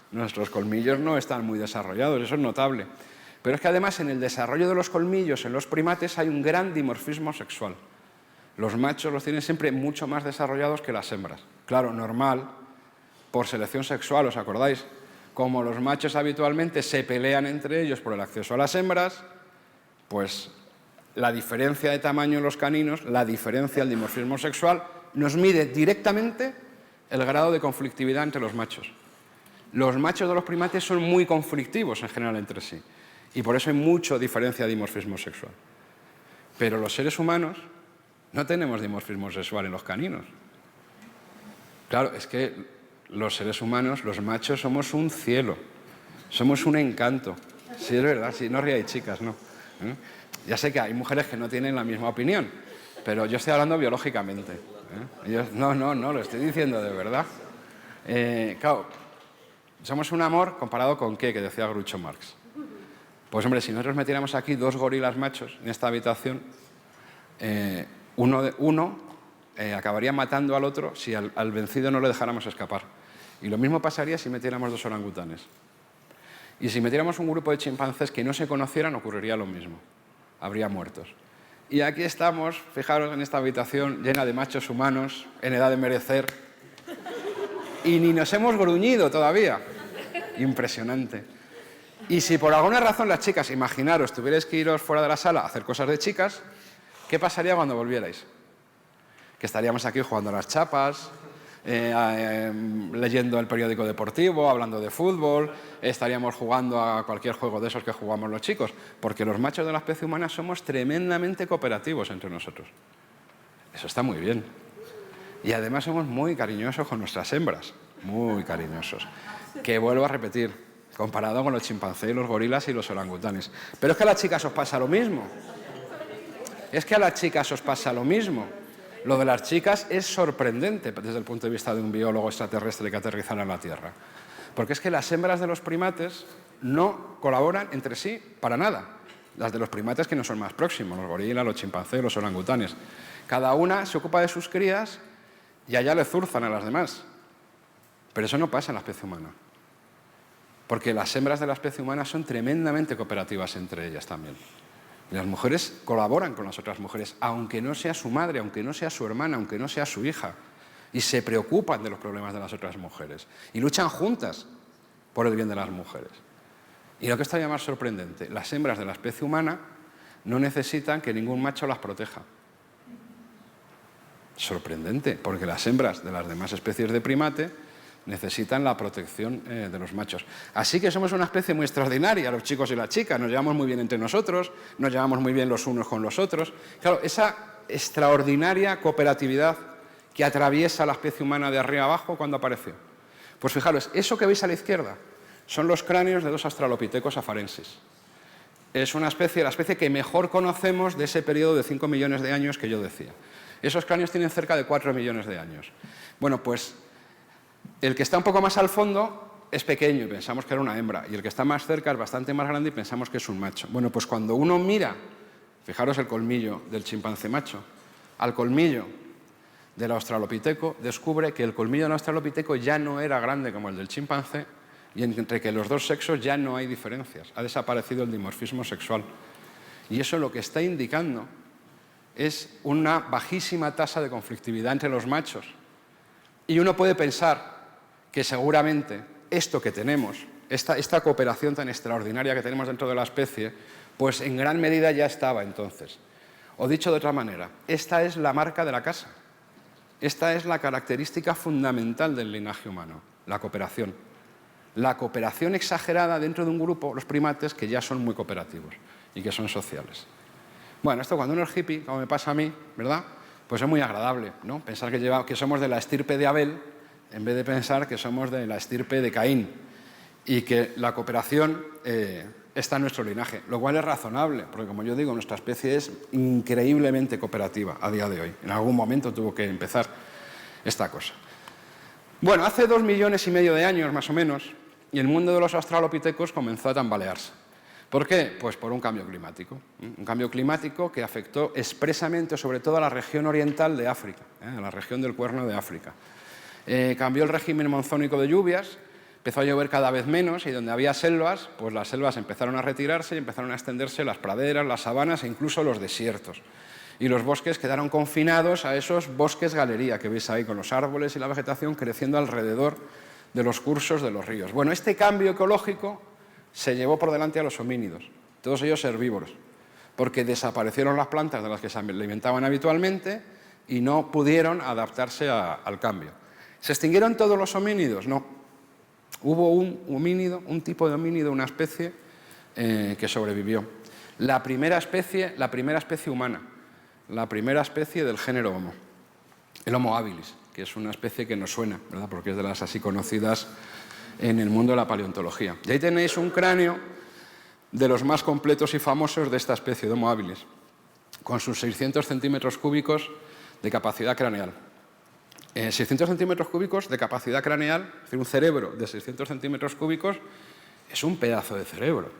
Nuestros colmillos no están muy desarrollados, eso es notable. Pero es que además en el desarrollo de los colmillos en los primates hay un gran dimorfismo sexual. Los machos los tienen siempre mucho más desarrollados que las hembras. Claro, normal, por selección sexual, ¿os acordáis? Como los machos habitualmente se pelean entre ellos por el acceso a las hembras, pues la diferencia de tamaño en los caninos, la diferencia del dimorfismo sexual, nos mide directamente el grado de conflictividad entre los machos. Los machos de los primates son muy conflictivos en general entre sí y por eso hay mucha diferencia de dimorfismo sexual. Pero los seres humanos no tenemos dimorfismo sexual en los caninos. Claro, es que los seres humanos, los machos, somos un cielo, somos un encanto. Sí, es verdad, sí, no ríais, chicas, no. Ya sé que hay mujeres que no tienen la misma opinión, pero yo estoy hablando biológicamente. No, lo estoy diciendo de verdad. Claro, somos un amor comparado con qué, que decía Groucho Marx. Pues hombre, si nosotros metiéramos aquí 2 gorilas machos en esta habitación, uno acabaría matando al otro si al vencido no le dejáramos escapar. Y lo mismo pasaría si metiéramos 2 orangutanes. Y si metiéramos un grupo de chimpancés que no se conocieran, ocurriría lo mismo. Habría muertos. Y aquí estamos, fijaros en esta habitación llena de machos humanos en edad de merecer. Y ni nos hemos gruñido todavía. Impresionante. Y si por alguna razón las chicas, imaginaros, tuvierais que iros fuera de la sala a hacer cosas de chicas, ¿qué pasaría cuando volvierais? Que estaríamos aquí jugando a las chapas, leyendo el periódico deportivo, hablando de fútbol, estaríamos jugando a cualquier juego de esos que jugamos los chicos, porque los machos de la especie humana somos tremendamente cooperativos entre nosotros. Eso está muy bien. Y además somos muy cariñosos con nuestras hembras, muy cariñosos. Que vuelvo a repetir, comparado con los chimpancés, los gorilas y los orangutanes. Pero es que a las chicas os pasa lo mismo. Lo de las chicas es sorprendente desde el punto de vista de un biólogo extraterrestre que aterrizara en la Tierra. Porque es que las hembras de los primates no colaboran entre sí para nada. Las de los primates que nos son más próximos, los gorilas, los chimpancés, los orangutanes. Cada una se ocupa de sus crías y allá le zurzan a las demás. Pero eso no pasa en la especie humana. Porque las hembras de la especie humana son tremendamente cooperativas entre ellas también. Y las mujeres colaboran con las otras mujeres, aunque no sea su madre, aunque no sea su hermana, aunque no sea su hija. Y se preocupan de los problemas de las otras mujeres. Y luchan juntas por el bien de las mujeres. Y lo que es todavía más sorprendente, las hembras de la especie humana no necesitan que ningún macho las proteja. Sorprendente, porque las hembras de las demás especies de primate necesitan la protección de los machos. Así que somos una especie muy extraordinaria, los chicos y las chicas, nos llevamos muy bien entre nosotros, nos llevamos muy bien los unos con los otros. Claro, esa extraordinaria cooperatividad que atraviesa la especie humana de arriba abajo, ¿cuándo apareció? Pues fijaros, eso que veis a la izquierda son los cráneos de dos australopithecus afarensis. Es una especie, la especie que mejor conocemos de ese periodo de 5 millones de años que yo decía. Esos cráneos tienen cerca de 4 millones de años. Bueno, pues el que está un poco más al fondo es pequeño y pensamos que era una hembra, y el que está más cerca es bastante más grande y pensamos que es un macho. Bueno, pues cuando uno mira, fijaros el colmillo del chimpancé macho, al colmillo del australopiteco, descubre que el colmillo del australopiteco ya no era grande como el del chimpancé, y entre que los dos sexos ya no hay diferencias, ha desaparecido el dimorfismo sexual. Y eso lo que está indicando es una bajísima tasa de conflictividad entre los machos. Y uno puede pensar que seguramente esto que tenemos, esta cooperación tan extraordinaria que tenemos dentro de la especie, pues en gran medida ya estaba entonces. O dicho de otra manera, esta es la marca de la casa. Esta es la característica fundamental del linaje humano, la cooperación. La cooperación exagerada dentro de un grupo, los primates, que ya son muy cooperativos y que son sociales. Bueno, esto cuando uno es hippie, como me pasa a mí, ¿verdad? Pues es muy agradable, ¿no? Pensar que somos de la estirpe de Abel en vez de pensar que somos de la estirpe de Caín y que la cooperación está en nuestro linaje, lo cual es razonable, porque como yo digo, nuestra especie es increíblemente cooperativa a día de hoy. En algún momento tuvo que empezar esta cosa. Bueno, hace 2,5 millones de años más o menos, y el mundo de los australopithecus comenzó a tambalearse. ¿Por qué? Pues por un cambio climático. Un cambio climático que afectó expresamente sobre todo a la región oriental de África, a la región del Cuerno de África. Cambió el régimen monzónico de lluvias, empezó a llover cada vez menos y donde había selvas, pues las selvas empezaron a retirarse y empezaron a extenderse las praderas, las sabanas e incluso los desiertos. Y los bosques quedaron confinados a esos bosques galería que veis ahí, con los árboles y la vegetación creciendo alrededor de los cursos de los ríos. Bueno, este cambio ecológico se llevó por delante a los homínidos, todos ellos herbívoros, porque desaparecieron las plantas de las que se alimentaban habitualmente y no pudieron adaptarse al cambio. ¿Se extinguieron todos los homínidos? No. Hubo un homínido, un tipo de homínido, una especie que sobrevivió. La primera especie humana, la primera especie del género Homo, el Homo habilis, que es una especie que nos suena, ¿verdad? Porque es de las así conocidas en el mundo de la paleontología. Y ahí tenéis un cráneo de los más completos y famosos de esta especie de Homo habilis, con sus 600 centímetros cúbicos de capacidad craneal. 600 centímetros cúbicos de capacidad craneal, es decir, un cerebro de 600 centímetros cúbicos, es un pedazo de cerebro.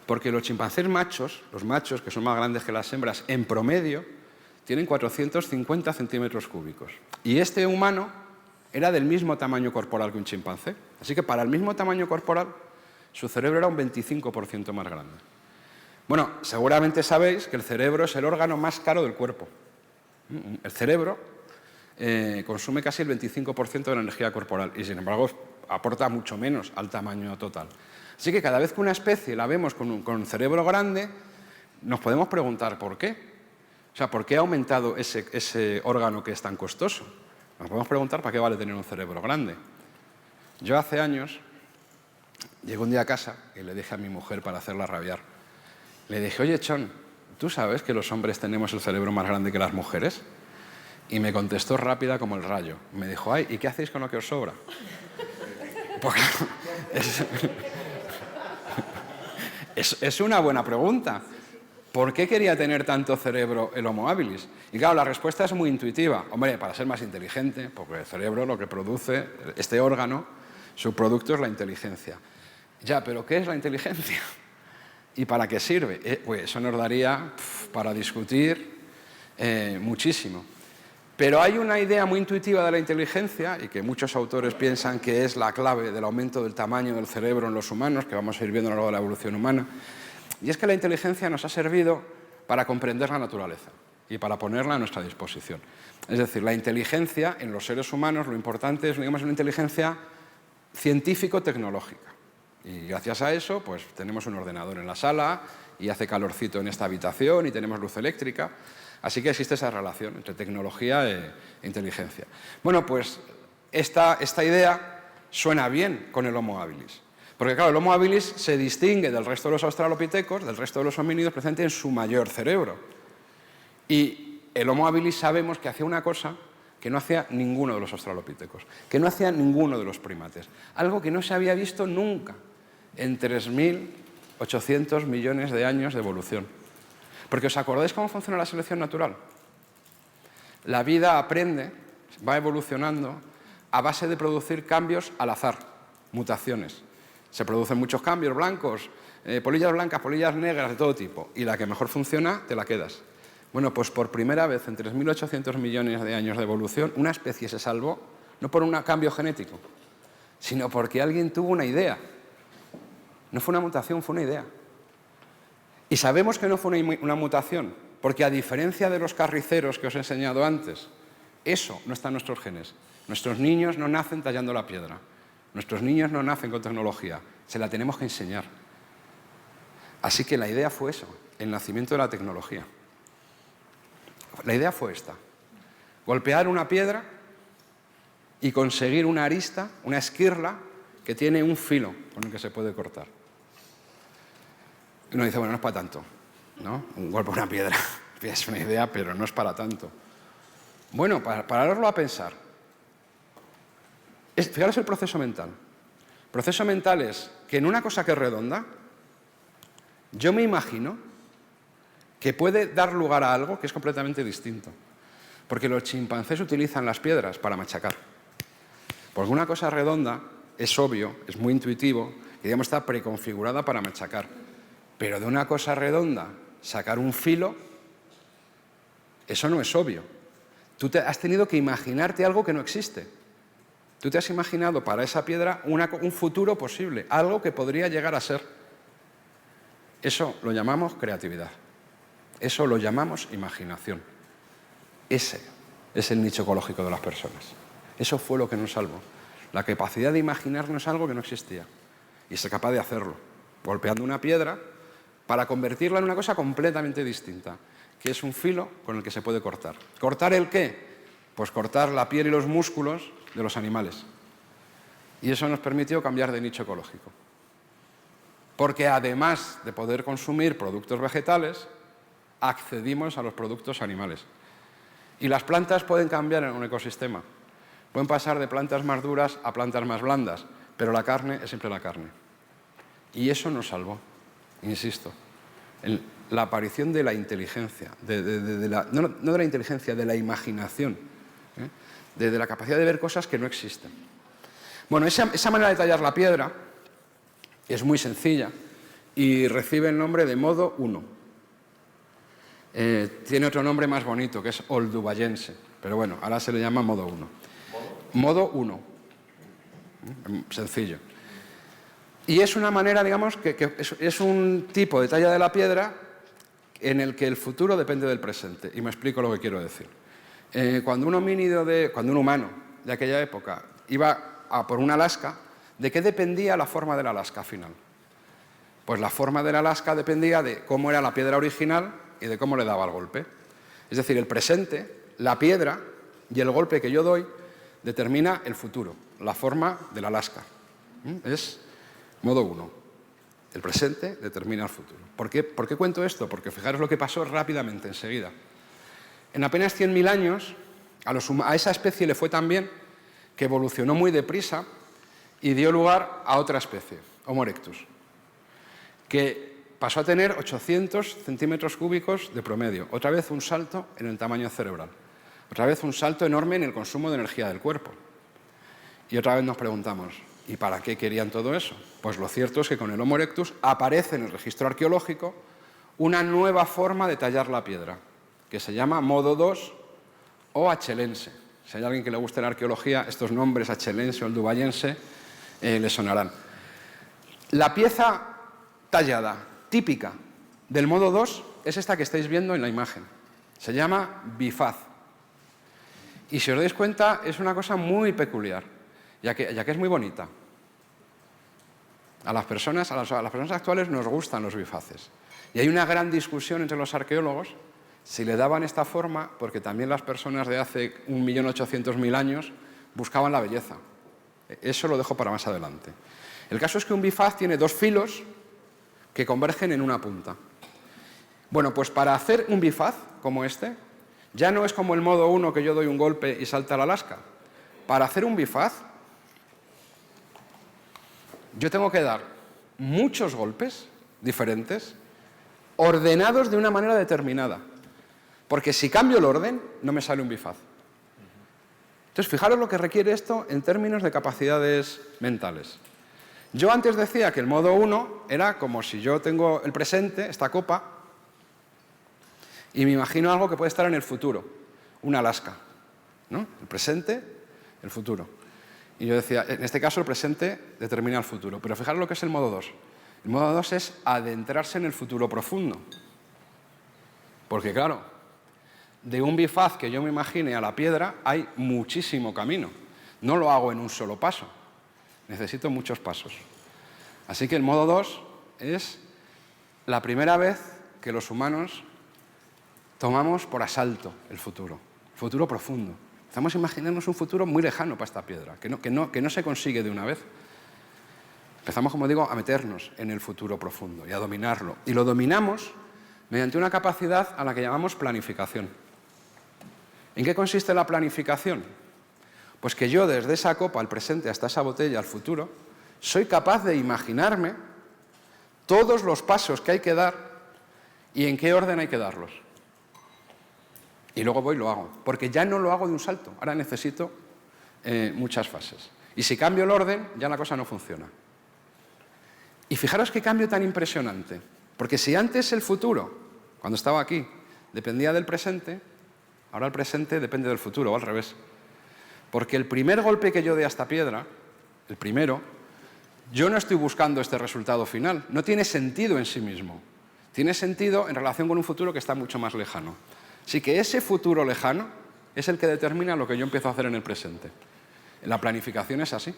Porque los chimpancés machos, los machos que son más grandes que las hembras, en promedio, tienen 450 centímetros cúbicos. Y este humano era del mismo tamaño corporal que un chimpancé. Así que para el mismo tamaño corporal, su cerebro era un 25% más grande. Bueno, seguramente sabéis que el cerebro es el órgano más caro del cuerpo. El cerebro consume casi el 25% de la energía corporal y, sin embargo, aporta mucho menos al tamaño total. Así que cada vez que una especie la vemos con un cerebro grande, nos podemos preguntar por qué. O sea, ¿por qué ha aumentado ese órgano que es tan costoso? Nos podemos preguntar para qué vale tener un cerebro grande. Yo hace años llegué un día a casa y le dije a mi mujer para hacerla rabiar. Le dije, oye, Chon, ¿tú sabes que los hombres tenemos el cerebro más grande que las mujeres? Y me contestó rápida como el rayo. Me dijo, ay, ¿y qué hacéis con lo que os sobra? Porque es una buena pregunta. ¿Por qué quería tener tanto cerebro el Homo habilis? Y claro, la respuesta es muy intuitiva. Hombre, para ser más inteligente, porque el cerebro lo que produce, este órgano, su producto es la inteligencia. Ya, pero ¿qué es la inteligencia? ¿Y para qué sirve? Pues eso nos daría para discutir muchísimo. Pero hay una idea muy intuitiva de la inteligencia y que muchos autores piensan que es la clave del aumento del tamaño del cerebro en los humanos, que vamos a ir viendo a lo largo de la evolución humana. Y es que la inteligencia nos ha servido para comprender la naturaleza y para ponerla a nuestra disposición. Es decir, la inteligencia en los seres humanos, lo importante es, digamos, una inteligencia científico-tecnológica. Y gracias a eso, pues tenemos un ordenador en la sala y hace calorcito en esta habitación y tenemos luz eléctrica. Así que existe esa relación entre tecnología e inteligencia. Bueno, pues esta idea suena bien con el Homo habilis. Porque claro, el Homo habilis se distingue del resto de los australopitecos, del resto de los homínidos, precisamente en su mayor cerebro. Y el Homo habilis sabemos que hacía una cosa que no hacía ninguno de los australopitecos, que no hacía ninguno de los primates. Algo que no se había visto nunca en 3.800 millones de años de evolución. Porque ¿os acordáis cómo funciona la selección natural? La vida aprende, va evolucionando a base de producir cambios al azar, mutaciones. Se producen muchos cambios blancos, polillas blancas, polillas negras, de todo tipo. Y la que mejor funciona, te la quedas. Bueno, pues por primera vez en 3.800 millones de años de evolución, una especie se salvó, no por un cambio genético, sino porque alguien tuvo una idea. No fue una mutación, fue una idea. Y sabemos que no fue una mutación, porque a diferencia de los carriceros que os he enseñado antes, eso no está en nuestros genes. Nuestros niños no nacen tallando la piedra. Nuestros niños no nacen con tecnología. Se la tenemos que enseñar. Así que la idea fue eso, el nacimiento de la tecnología. La idea fue esta. Golpear una piedra y conseguir una arista, una esquirla, que tiene un filo con el que se puede cortar. Y uno dice, bueno, no es para tanto, ¿no? Un golpe a una piedra es una idea, pero no es para tanto. Bueno, para darlo a pensar, fijaros el proceso mental. El proceso mental es que en una cosa que es redonda, yo me imagino que puede dar lugar a algo que es completamente distinto. Porque los chimpancés utilizan las piedras para machacar. Porque una cosa redonda es obvio, es muy intuitivo, que digamos está preconfigurada para machacar. Pero de una cosa redonda, sacar un filo, eso no es obvio. Tú has tenido que imaginarte algo que no existe. Tú te has imaginado para esa piedra un futuro posible, algo que podría llegar a ser. Eso lo llamamos creatividad. Eso lo llamamos imaginación. Ese es el nicho ecológico de las personas. Eso fue lo que nos salvó. La capacidad de imaginarnos algo que no existía. Y ser capaz de hacerlo, golpeando una piedra para convertirla en una cosa completamente distinta, que es un filo con el que se puede cortar. ¿Cortar el qué? Pues cortar la piel y los músculos de los animales. Y eso nos permitió cambiar de nicho ecológico. Porque además de poder consumir productos vegetales, accedimos a los productos animales. Y las plantas pueden cambiar en un ecosistema. Pueden pasar de plantas más duras a plantas más blandas, pero la carne es siempre la carne. Y eso nos salvó, insisto, la aparición de la inteligencia, no de la inteligencia, de la imaginación, de la capacidad de ver cosas que no existen. Bueno, esa manera de tallar la piedra es muy sencilla y recibe el nombre de modo 1. Tiene otro nombre más bonito, que es oldubayense, pero bueno, ahora se le llama modo 1. Modo 1. Sencillo. Y es una manera, digamos, que es un tipo de talla de la piedra en el que el futuro depende del presente. Y me explico lo que quiero decir. Cuando un humano de aquella época iba a por una lasca, ¿de qué dependía la forma de la lasca final? Pues la forma de la lasca dependía de cómo era la piedra original y de cómo le daba el golpe. Es decir, el presente, la piedra y el golpe que yo doy determina el futuro, la forma de la lasca. Es modo 1. El presente determina el futuro. ¿Por qué cuento esto? Porque fijaros lo que pasó rápidamente, enseguida. En apenas 100.000 años, a esa especie le fue tan bien que evolucionó muy deprisa y dio lugar a otra especie, Homo erectus, que pasó a tener 800 centímetros cúbicos de promedio. Otra vez un salto en el tamaño cerebral. Otra vez un salto enorme en el consumo de energía del cuerpo. Y otra vez nos preguntamos, ¿y para qué querían todo eso? Pues lo cierto es que con el Homo erectus aparece en el registro arqueológico una nueva forma de tallar la piedra, que se llama modo 2 o achelense. Si hay alguien que le guste la arqueología, estos nombres, achelense o oldubayense, le sonarán. La pieza tallada típica del modo 2 es esta que estáis viendo en la imagen. Se llama bifaz. Y si os dais cuenta, es una cosa muy peculiar, ya que es muy bonita. A las personas actuales nos gustan los bifaces. Y hay una gran discusión entre los arqueólogos si le daban esta forma, porque también las personas de hace 1.800.000 años buscaban la belleza. Eso lo dejo para más adelante. El caso es que un bifaz tiene dos filos que convergen en una punta. Bueno, pues para hacer un bifaz como este, ya no es como el modo 1 que yo doy un golpe y salta la lasca. Para hacer un bifaz, yo tengo que dar muchos golpes diferentes, ordenados de una manera determinada. Porque si cambio el orden, no me sale un bifaz. Entonces, fijaros lo que requiere esto en términos de capacidades mentales. Yo antes decía que el modo 1 era como si yo tengo el presente, esta copa, y me imagino algo que puede estar en el futuro, una lasca, ¿no? El presente, el futuro. Y yo decía, en este caso el presente determina el futuro. Pero fijaros lo que es el modo 2. El modo 2 es adentrarse en el futuro profundo. Porque claro, de un bifaz que yo me imagine a la piedra hay muchísimo camino. No lo hago en un solo paso. Necesito muchos pasos. Así que el modo 2 es la primera vez que los humanos tomamos por asalto el futuro profundo. Estamos imaginándonos un futuro muy lejano para esta piedra, que no se consigue de una vez. Empezamos, como digo, a meternos en el futuro profundo y a dominarlo. Y lo dominamos mediante una capacidad a la que llamamos planificación. ¿En qué consiste la planificación? Pues que yo desde esa copa al presente hasta esa botella al futuro, soy capaz de imaginarme todos los pasos que hay que dar y en qué orden hay que darlos. Y luego voy y lo hago, porque ya no lo hago de un salto, ahora necesito muchas fases. Y si cambio el orden, ya la cosa no funciona. Y fijaros qué cambio tan impresionante, porque si antes el futuro, cuando estaba aquí, dependía del presente, ahora el presente depende del futuro, o al revés. Porque el primer golpe que yo dé a esta piedra, el primero, yo no estoy buscando este resultado final, no tiene sentido en sí mismo. Tiene sentido en relación con un futuro que está mucho más lejano. Así que ese futuro lejano es el que determina lo que yo empiezo a hacer en el presente. La planificación es así.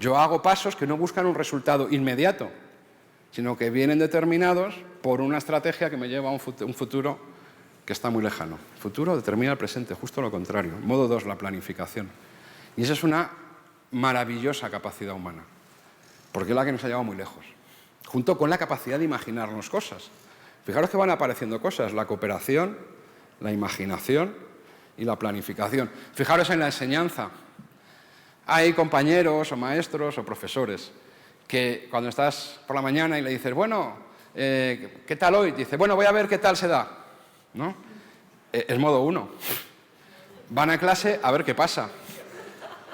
Yo hago pasos que no buscan un resultado inmediato, sino que vienen determinados por una estrategia que me lleva a un futuro que está muy lejano. El futuro determina el presente, justo lo contrario. Modo 2, la planificación. Y esa es una maravillosa capacidad humana, porque es la que nos ha llevado muy lejos, junto con la capacidad de imaginarnos cosas. Fijaros que van apareciendo cosas, la cooperación, la imaginación y la planificación. Fijaros en la enseñanza. Hay compañeros o maestros o profesores que cuando estás por la mañana y le dices, bueno, ¿qué tal hoy? Dice, bueno, voy a ver qué tal se da, ¿no? Es modo 1. Van a clase a ver qué pasa.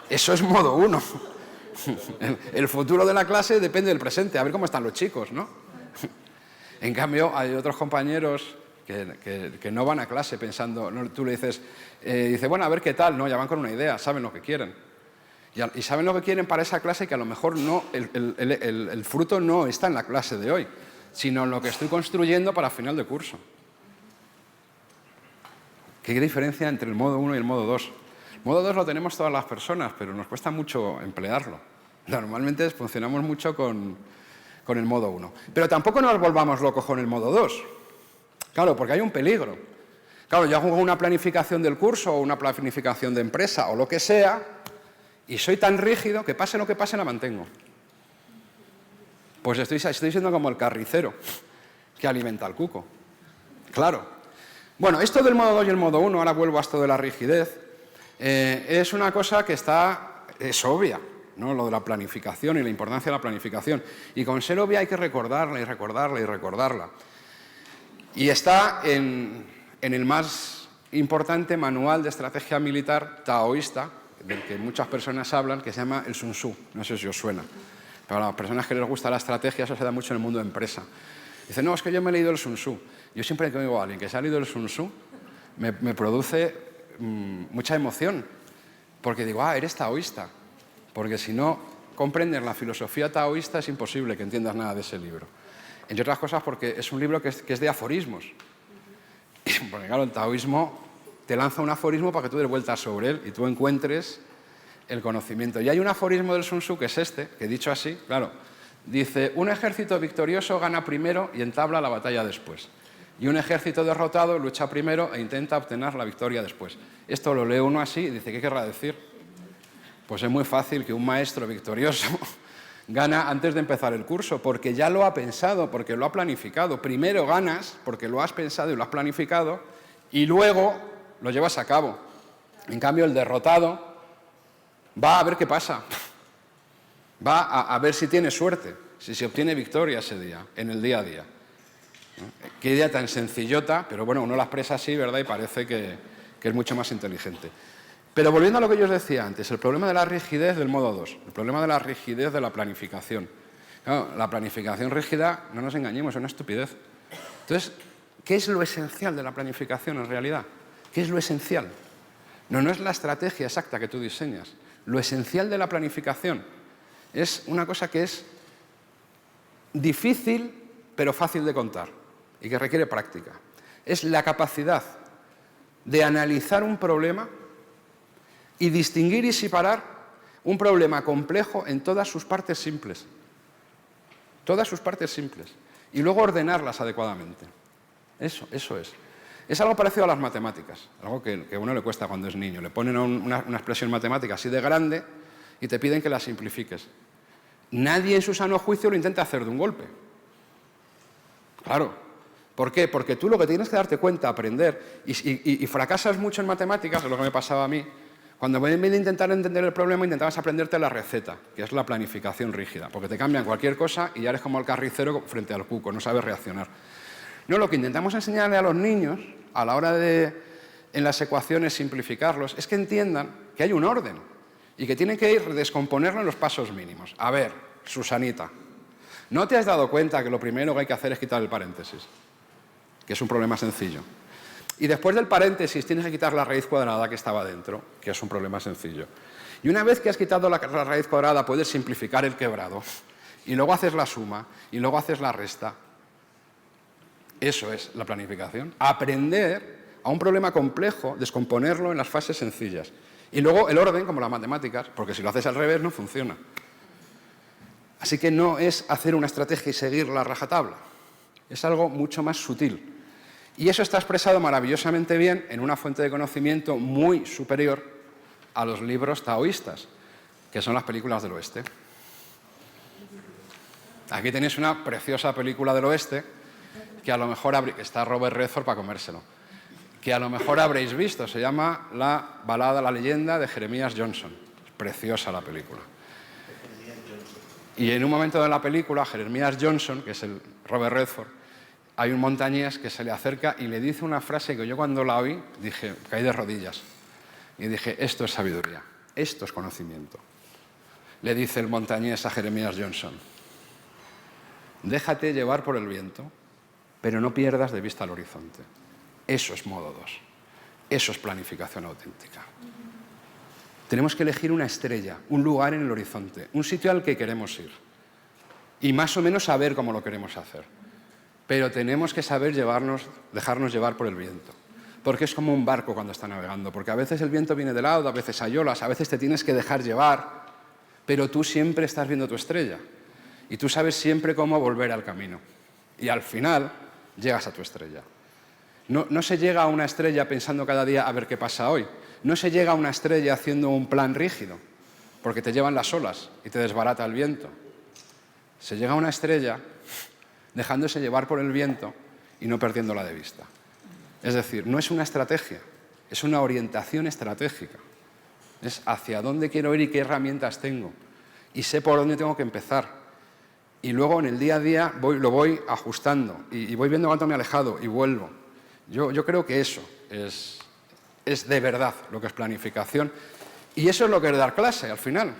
Eso es modo 1. El futuro de la clase depende del presente, a ver cómo están los chicos, ¿no? En cambio, hay otros compañeros que no van a clase pensando, no, tú le dices, dice, bueno, a ver qué tal, no, ya van con una idea, saben lo que quieren. Y saben lo que quieren para esa clase que a lo mejor no, el fruto no está en la clase de hoy, sino en lo que estoy construyendo para final de curso. ¿Qué diferencia entre el modo 1 y el modo 2? El modo 2 lo tenemos todas las personas, pero nos cuesta mucho emplearlo. Normalmente funcionamos mucho con el modo 1. Pero tampoco nos volvamos locos con el modo 2. Claro, porque hay un peligro. Claro, yo hago una planificación del curso o una planificación de empresa o lo que sea y soy tan rígido que pase lo que pase la mantengo. Pues estoy siendo como el carnicero que alimenta al cuco. Claro. Bueno, esto del modo 2 y el modo 1, ahora vuelvo a esto de la rigidez, es una cosa que es obvia, ¿no? Lo de la planificación y la importancia de la planificación. Y con ser obvia hay que recordarla y recordarla y recordarla. Y está en el más importante manual de estrategia militar taoísta, del que muchas personas hablan, que se llama el Sun Tzu. No sé si os suena. Pero a las personas que les gusta la estrategia, eso se da mucho en el mundo de empresa. Dicen, no, es que yo me he leído el Sun Tzu. Yo siempre que oigo a alguien que se ha leído el Sun Tzu, me produce mucha emoción. Porque digo, eres taoísta. Porque si no comprendes la filosofía taoísta, es imposible que entiendas nada de ese libro. Entre otras cosas porque es un libro que es de aforismos. Porque claro, el taoísmo te lanza un aforismo para que tú des vueltas sobre él y tú encuentres el conocimiento. Y hay un aforismo del Sun Tzu que es este, que dicho así, claro, dice, un ejército victorioso gana primero y entabla la batalla después. Y un ejército derrotado lucha primero e intenta obtener la victoria después. Esto lo lee uno así y dice, ¿qué querrá decir? Pues es muy fácil que un maestro victorioso gana antes de empezar el curso, porque ya lo ha pensado, porque lo ha planificado. Primero ganas porque lo has pensado y lo has planificado, y luego lo llevas a cabo. En cambio, el derrotado va a ver qué pasa. Va a ver si tiene suerte, si se obtiene victoria ese día, en el día a día. Qué idea tan sencillota, pero bueno, uno la expresa así, ¿verdad? Y parece que es mucho más inteligente. Pero volviendo a lo que yo os decía antes, el problema de la rigidez del modo 2, el problema de la rigidez de la planificación. Claro, la planificación rígida, no nos engañemos, es una estupidez. Entonces, ¿qué es lo esencial de la planificación en realidad? ¿Qué es lo esencial? No es la estrategia exacta que tú diseñas. Lo esencial de la planificación es una cosa que es difícil, pero fácil de contar y que requiere práctica. Es la capacidad de analizar un problema y distinguir y separar un problema complejo en todas sus partes simples. Todas sus partes simples. Y luego ordenarlas adecuadamente. Eso es. Es algo parecido a las matemáticas, algo que a uno le cuesta cuando es niño. Le ponen una expresión matemática así de grande y te piden que la simplifiques. Nadie en su sano juicio lo intenta hacer de un golpe. Claro. ¿Por qué? Porque tú lo que tienes que darte cuenta, aprender, y fracasas mucho en matemáticas, es lo que me pasaba a mí. Cuando en vez de intentar entender el problema, intentabas aprenderte la receta, que es la planificación rígida, porque te cambian cualquier cosa y ya eres como el carnicero frente al cuco, no sabes reaccionar. No, lo que intentamos enseñarle a los niños, a la hora de, en las ecuaciones, simplificarlos, es que entiendan que hay un orden y que tienen que ir descomponerlo en los pasos mínimos. A ver, Susanita, ¿no te has dado cuenta que lo primero que hay que hacer es quitar el paréntesis? Que es un problema sencillo. Y después del paréntesis tienes que quitar la raíz cuadrada que estaba dentro, que es un problema sencillo. Y una vez que has quitado la raíz cuadrada, puedes simplificar el quebrado. Y luego haces la suma, y luego haces la resta. Eso es la planificación. Aprender a un problema complejo, descomponerlo en las fases sencillas. Y luego el orden, como las matemáticas, porque si lo haces al revés no funciona. Así que no es hacer una estrategia y seguir la rajatabla. Es algo mucho más sutil. Y eso está expresado maravillosamente bien en una fuente de conocimiento muy superior a los libros taoístas, que son las películas del oeste. Aquí tenéis una preciosa película del oeste, que a lo mejor está Robert Redford para comérselo, que a lo mejor habréis visto, se llama La balada, la leyenda de Jeremías Johnson. Es preciosa la película. Y en un momento de la película, Jeremías Johnson, que es el Robert Redford, hay un montañés que se le acerca y le dice una frase que yo cuando la oí dije, caí de rodillas. Y dije, esto es sabiduría, esto es conocimiento. Le dice el montañés a Jeremías Johnson, déjate llevar por el viento, pero no pierdas de vista el horizonte. Eso es modo 2. Eso es planificación auténtica. Tenemos que elegir una estrella, un lugar en el horizonte, un sitio al que queremos ir. Y más o menos saber cómo lo queremos hacer. Pero tenemos que saber dejarnos llevar por el viento. Porque es como un barco cuando está navegando. Porque a veces el viento viene de lado, a veces hay olas, a veces te tienes que dejar llevar. Pero tú siempre estás viendo tu estrella. Y tú sabes siempre cómo volver al camino. Y al final llegas a tu estrella. No se llega a una estrella pensando cada día a ver qué pasa hoy. No se llega a una estrella haciendo un plan rígido. Porque te llevan las olas y te desbarata el viento. Se llega a una estrella dejándose llevar por el viento y no perdiéndola de vista. Es decir, no es una estrategia, es una orientación estratégica. Es hacia dónde quiero ir y qué herramientas tengo. Y sé por dónde tengo que empezar. Y luego en el día a día lo voy ajustando y voy viendo cuánto me he alejado y vuelvo. Yo creo que eso es de verdad lo que es planificación. Y eso es lo que es dar clase al final.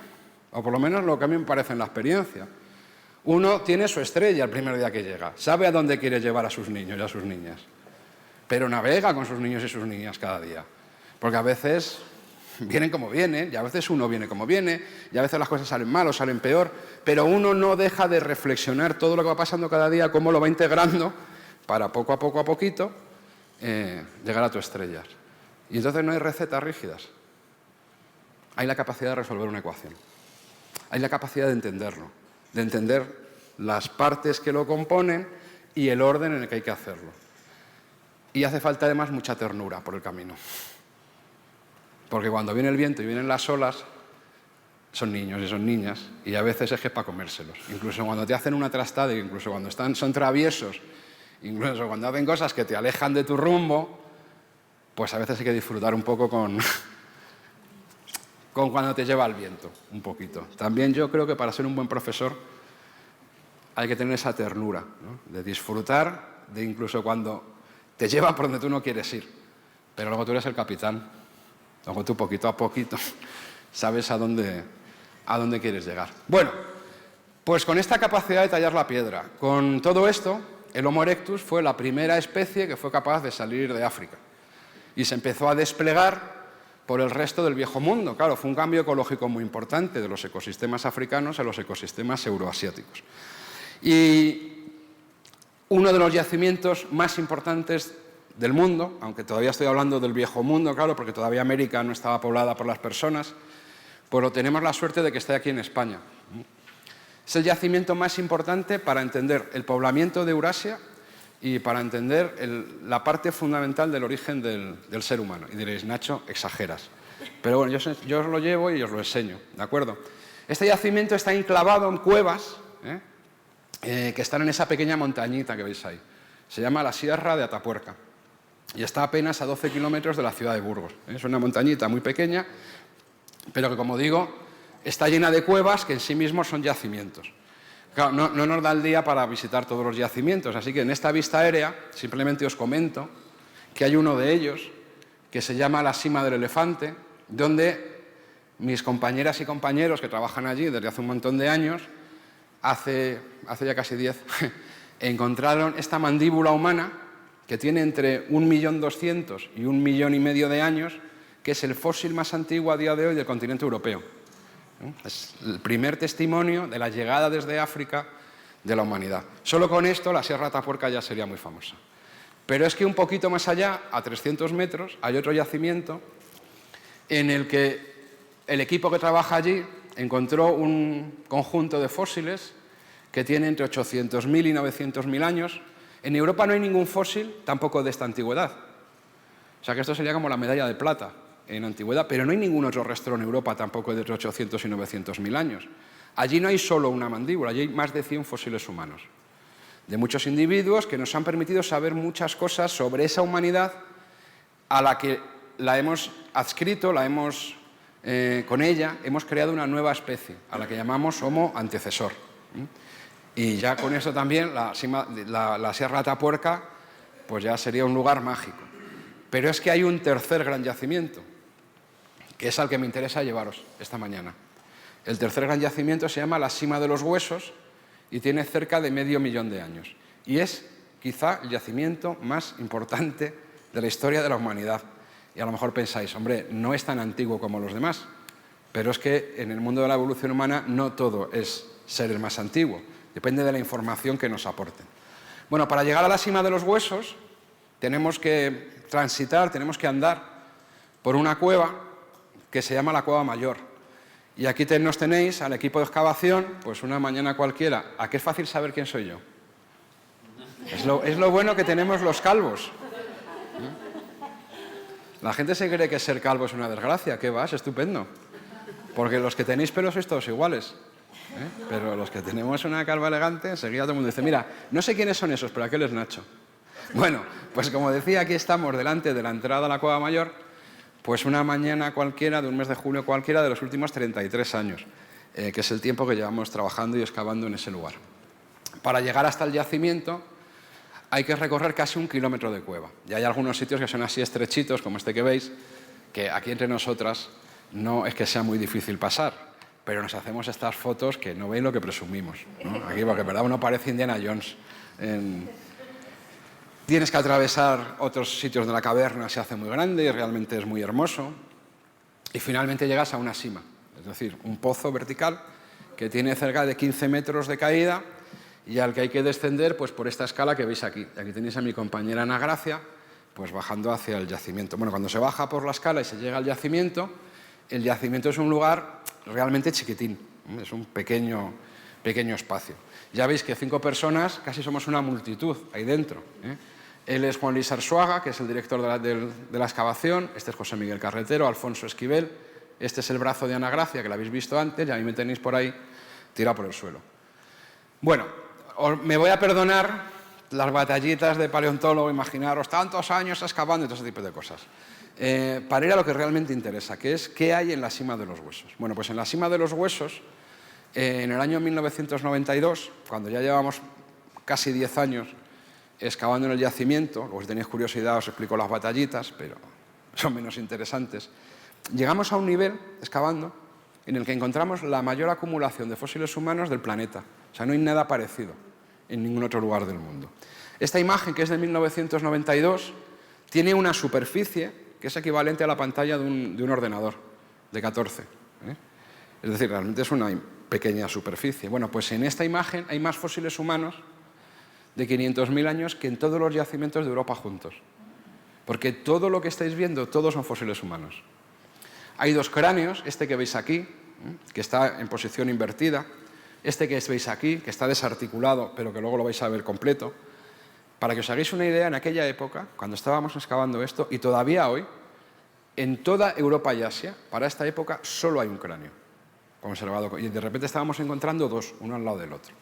O por lo menos lo que a mí me parece en la experiencia. Uno tiene su estrella el primer día que llega, sabe a dónde quiere llevar a sus niños y a sus niñas, pero navega con sus niños y sus niñas cada día, porque a veces vienen como vienen, y a veces uno viene como viene, y a veces las cosas salen mal o salen peor, pero uno no deja de reflexionar todo lo que va pasando cada día, cómo lo va integrando, para poco a poquito, llegar a tu estrella. Y entonces no hay recetas rígidas. hay la capacidad de resolver una ecuación. Hay la capacidad de entenderlo, de entender las partes que lo componen y el orden en el que hay que hacerlo. Y hace falta además mucha ternura por el camino. Porque cuando viene el viento y vienen las olas, son niños y son niñas, y a veces es que es para comérselos. Incluso cuando te hacen una trastada, incluso cuando son traviesos, incluso cuando hacen cosas que te alejan de tu rumbo, pues a veces hay que disfrutar un poco con cuando te lleva el viento, un poquito. También yo creo que para ser un buen profesor hay que tener esa ternura, ¿no? De disfrutar de incluso cuando te lleva por donde tú no quieres ir. Pero luego tú eres el capitán. Luego tú poquito a poquito sabes a dónde quieres llegar. Bueno, pues con esta capacidad de tallar la piedra, con todo esto, el Homo erectus fue la primera especie que fue capaz de salir de África. Y se empezó a desplegar por el resto del viejo mundo. Claro, fue un cambio ecológico muy importante de los ecosistemas africanos a los ecosistemas euroasiáticos. Y uno de los yacimientos más importantes del mundo, aunque todavía estoy hablando del viejo mundo, claro, porque todavía América no estaba poblada por las personas, pues lo tenemos la suerte de que esté aquí en España. Es el yacimiento más importante para entender el poblamiento de Eurasia y para entender la parte fundamental del origen del ser humano. Y diréis, Nacho, exageras. Pero bueno, yo os lo llevo y os lo enseño, ¿de acuerdo? Este yacimiento está enclavado en cuevas, que están en esa pequeña montañita que veis ahí. Se llama la Sierra de Atapuerca y está apenas a 12 kilómetros de la ciudad de Burgos. Es una montañita muy pequeña, pero que, como digo, está llena de cuevas que en sí mismos son yacimientos. Claro, no nos da el día para visitar todos los yacimientos, así que en esta vista aérea simplemente os comento que hay uno de ellos que se llama la Sima del Elefante, donde mis compañeras y compañeros que trabajan allí desde hace un montón de años, hace ya casi 10, encontraron esta mandíbula humana que tiene entre 1.200.000 y 1,5 millones de años, que es el fósil más antiguo a día de hoy del continente europeo. Es el primer testimonio de la llegada desde África de la humanidad. Solo con esto la Sierra de Atapuerca ya sería muy famosa. Pero es que un poquito más allá, a 300 metros, hay otro yacimiento en el que el equipo que trabaja allí encontró un conjunto de fósiles que tiene entre 800.000 y 900.000 años. En Europa no hay ningún fósil tampoco de esta antigüedad. O sea que esto sería como la medalla de plata en antigüedad, pero no hay ningún otro rastro en Europa tampoco de entre 800 y 900.000 años. Allí no hay solo una mandíbula, allí hay más de 100 fósiles humanos, de muchos individuos que nos han permitido saber muchas cosas sobre esa humanidad a la que la hemos adscrito, con ella hemos creado una nueva especie, a la que llamamos Homo antecesor. Y ya con eso también la Sierra de Atapuerca pues ya sería un lugar mágico. Pero es que hay un tercer gran yacimiento, que es al que me interesa llevaros esta mañana. El tercer gran yacimiento se llama la Sima de los Huesos y tiene cerca de 500.000 de años. Y es quizá el yacimiento más importante de la historia de la humanidad. Y a lo mejor pensáis, hombre, no es tan antiguo como los demás, pero es que en el mundo de la evolución humana no todo es ser el más antiguo, depende de la información que nos aporten. Bueno, para llegar a la Sima de los Huesos tenemos que transitar, tenemos que andar por una cueva que se llama la Cueva Mayor. Y aquí nos tenéis al equipo de excavación, pues una mañana cualquiera. ¿A qué es fácil saber quién soy yo? Es lo bueno que tenemos los calvos. La gente se cree que ser calvo es una desgracia. ¿Qué va? Es estupendo. Porque los que tenéis pelo sois todos iguales. Pero los que tenemos una calva elegante, enseguida todo el mundo dice, mira, no sé quiénes son esos, pero aquel es Nacho. Bueno, pues como decía, aquí estamos delante de la entrada a la Cueva Mayor, pues una mañana cualquiera, de un mes de junio cualquiera, de los últimos 33 años, que es el tiempo que llevamos trabajando y excavando en ese lugar. Para llegar hasta el yacimiento hay que recorrer casi 1 kilómetro de cueva. Y hay algunos sitios que son así estrechitos, como este que veis, que aquí entre nosotras no es que sea muy difícil pasar, pero nos hacemos estas fotos que no veis lo que presumimos, ¿no? Aquí, porque en verdad uno parece Indiana Jones. Tienes que atravesar otros sitios de la caverna, se hace muy grande y realmente es muy hermoso. Y finalmente llegas a una sima, es decir, un pozo vertical que tiene cerca de 15 metros de caída y al que hay que descender pues, por esta escala que veis aquí. Y aquí tenéis a mi compañera Ana Gracia pues, bajando hacia el yacimiento. Bueno, cuando se baja por la escala y se llega al yacimiento, el yacimiento es un lugar realmente chiquitín, es un pequeño espacio. Ya veis que 5 personas, casi somos una multitud ahí dentro. Él es Juan Luis Arzuaga, que es el director de la excavación, este es José Miguel Carretero, Alfonso Esquivel, este es el brazo de Ana Gracia, que lo habéis visto antes, y a mí me tenéis por ahí tirado por el suelo. Bueno, me voy a perdonar las batallitas de paleontólogo, imaginaros tantos años excavando y todo ese tipo de cosas. Para ir a lo que realmente interesa, que es qué hay en la cima de los huesos. Bueno, pues en la cima de los huesos, en el año 1992, cuando ya llevamos casi 10 años excavando en el yacimiento, luego si tenéis curiosidad os explico las batallitas, pero son menos interesantes, llegamos a un nivel, excavando, en el que encontramos la mayor acumulación de fósiles humanos del planeta. O sea, no hay nada parecido en ningún otro lugar del mundo. Esta imagen, que es de 1992, tiene una superficie que es equivalente a la pantalla de un ordenador de 14. Es decir, realmente es una pequeña superficie. Bueno, pues en esta imagen hay más fósiles humanos de 500.000 años que en todos los yacimientos de Europa juntos. Porque todo lo que estáis viendo, todos son fósiles humanos. Hay 2 cráneos, este que veis aquí, que está en posición invertida, este que veis aquí, que está desarticulado, pero que luego lo vais a ver completo. Para que os hagáis una idea, en aquella época, cuando estábamos excavando esto, y todavía hoy, en toda Europa y Asia, para esta época, solo hay un cráneo conservado. Y de repente estábamos encontrando 2, uno al lado del otro.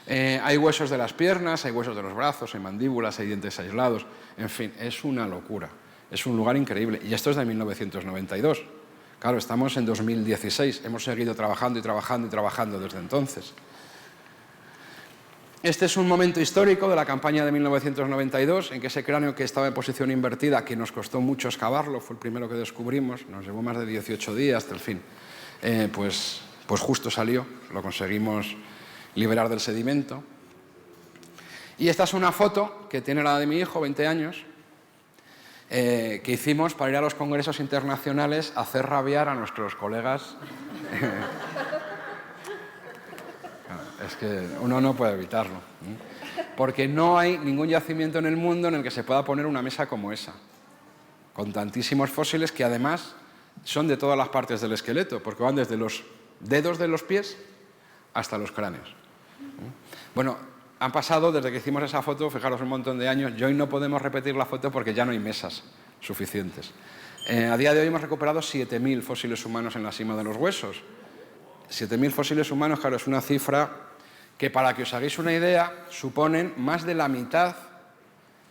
Hay huesos de las piernas, hay huesos de los brazos, hay mandíbulas, hay dientes aislados. En fin, es una locura. Es un lugar increíble. Y esto es de 1992. Claro, estamos en 2016. Hemos seguido trabajando y trabajando y trabajando desde entonces. Este es un momento histórico de la campaña de 1992, en que ese cráneo que estaba en posición invertida, que nos costó mucho excavarlo, fue el primero que descubrimos, nos llevó más de 18 días hasta el fin, pues justo salió, lo conseguimos liberar del sedimento. Y esta es una foto que tiene la de mi hijo, 20 años, que hicimos para ir a los congresos internacionales a hacer rabiar a nuestros colegas. Es que uno no puede evitarlo, porque no hay ningún yacimiento en el mundo en el que se pueda poner una mesa como esa, con tantísimos fósiles que además son de todas las partes del esqueleto, porque van desde los dedos de los pies hasta los cráneos. Bueno, han pasado, desde que hicimos esa foto, fijaros, un montón de años, y hoy no podemos repetir la foto porque ya no hay mesas suficientes. A día de hoy hemos recuperado 7.000 fósiles humanos en la cima de los huesos. 7.000 fósiles humanos, claro, es una cifra que, para que os hagáis una idea, suponen más de la mitad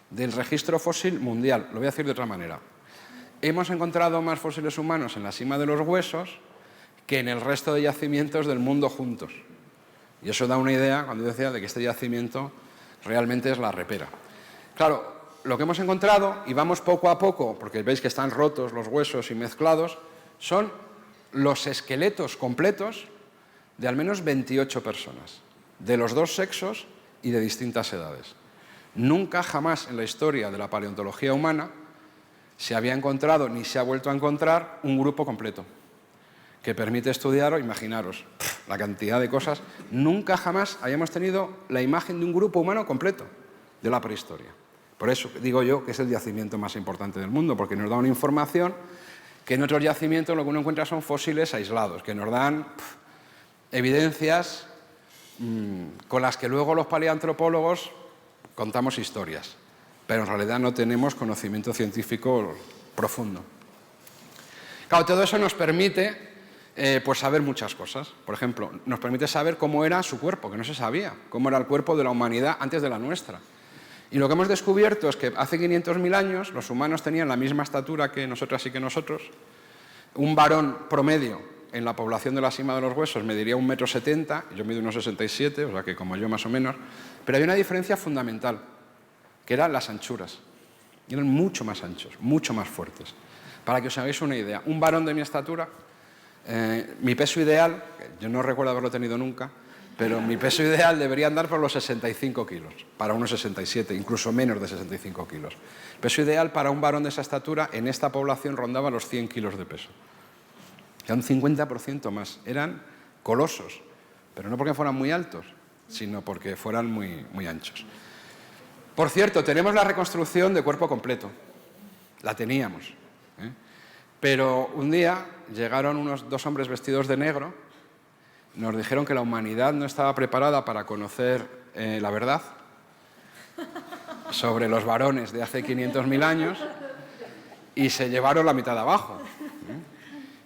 del registro fósil mundial. Lo voy a decir de otra manera. Hemos encontrado más fósiles humanos en la cima de los huesos que en el resto de yacimientos del mundo juntos. Y eso da una idea, cuando yo decía, de que este yacimiento realmente es la repera. Claro, lo que hemos encontrado, y vamos poco a poco, porque veis que están rotos los huesos y mezclados, son los esqueletos completos de al menos 28 personas, de los 2 sexos y de distintas edades. Nunca jamás en la historia de la paleontología humana se había encontrado, ni se ha vuelto a encontrar, un grupo completo que permite estudiar, imaginaros, la cantidad de cosas. Nunca jamás habíamos tenido la imagen de un grupo humano completo de la prehistoria. Por eso digo yo que es el yacimiento más importante del mundo, porque nos da una información que en otros yacimientos lo que uno encuentra son fósiles aislados, que nos dan evidencias con las que luego los paleoantropólogos contamos historias, pero en realidad no tenemos conocimiento científico profundo. Claro, todo eso nos permite pues saber muchas cosas. Por ejemplo, nos permite saber cómo era su cuerpo, que no se sabía, cómo era el cuerpo de la humanidad antes de la nuestra. Y lo que hemos descubierto es que hace 500.000 años los humanos tenían la misma estatura que nosotras y que nosotros. Un varón promedio en la población de la cima de los huesos mediría 1,70 m, yo mido 1,67 m, o sea que como yo más o menos, pero había una diferencia fundamental, que eran las anchuras. Eran mucho más anchos, mucho más fuertes. Para que os hagáis una idea, un varón de mi estatura, mi peso ideal, yo no recuerdo haberlo tenido nunca, pero mi peso ideal debería andar por los 65 kilos, para unos 67, incluso menos de 65 kilos. El peso ideal para un varón de esa estatura en esta población rondaba los 100 kilos de peso. Era un 50% más. Eran colosos, pero no porque fueran muy altos, sino porque fueran muy anchos. Por cierto, tenemos la reconstrucción de cuerpo completo. La teníamos. Pero un día llegaron dos hombres vestidos de negro, nos dijeron que la humanidad no estaba preparada para conocer la verdad sobre los varones de hace 500.000 años y se llevaron la mitad de abajo.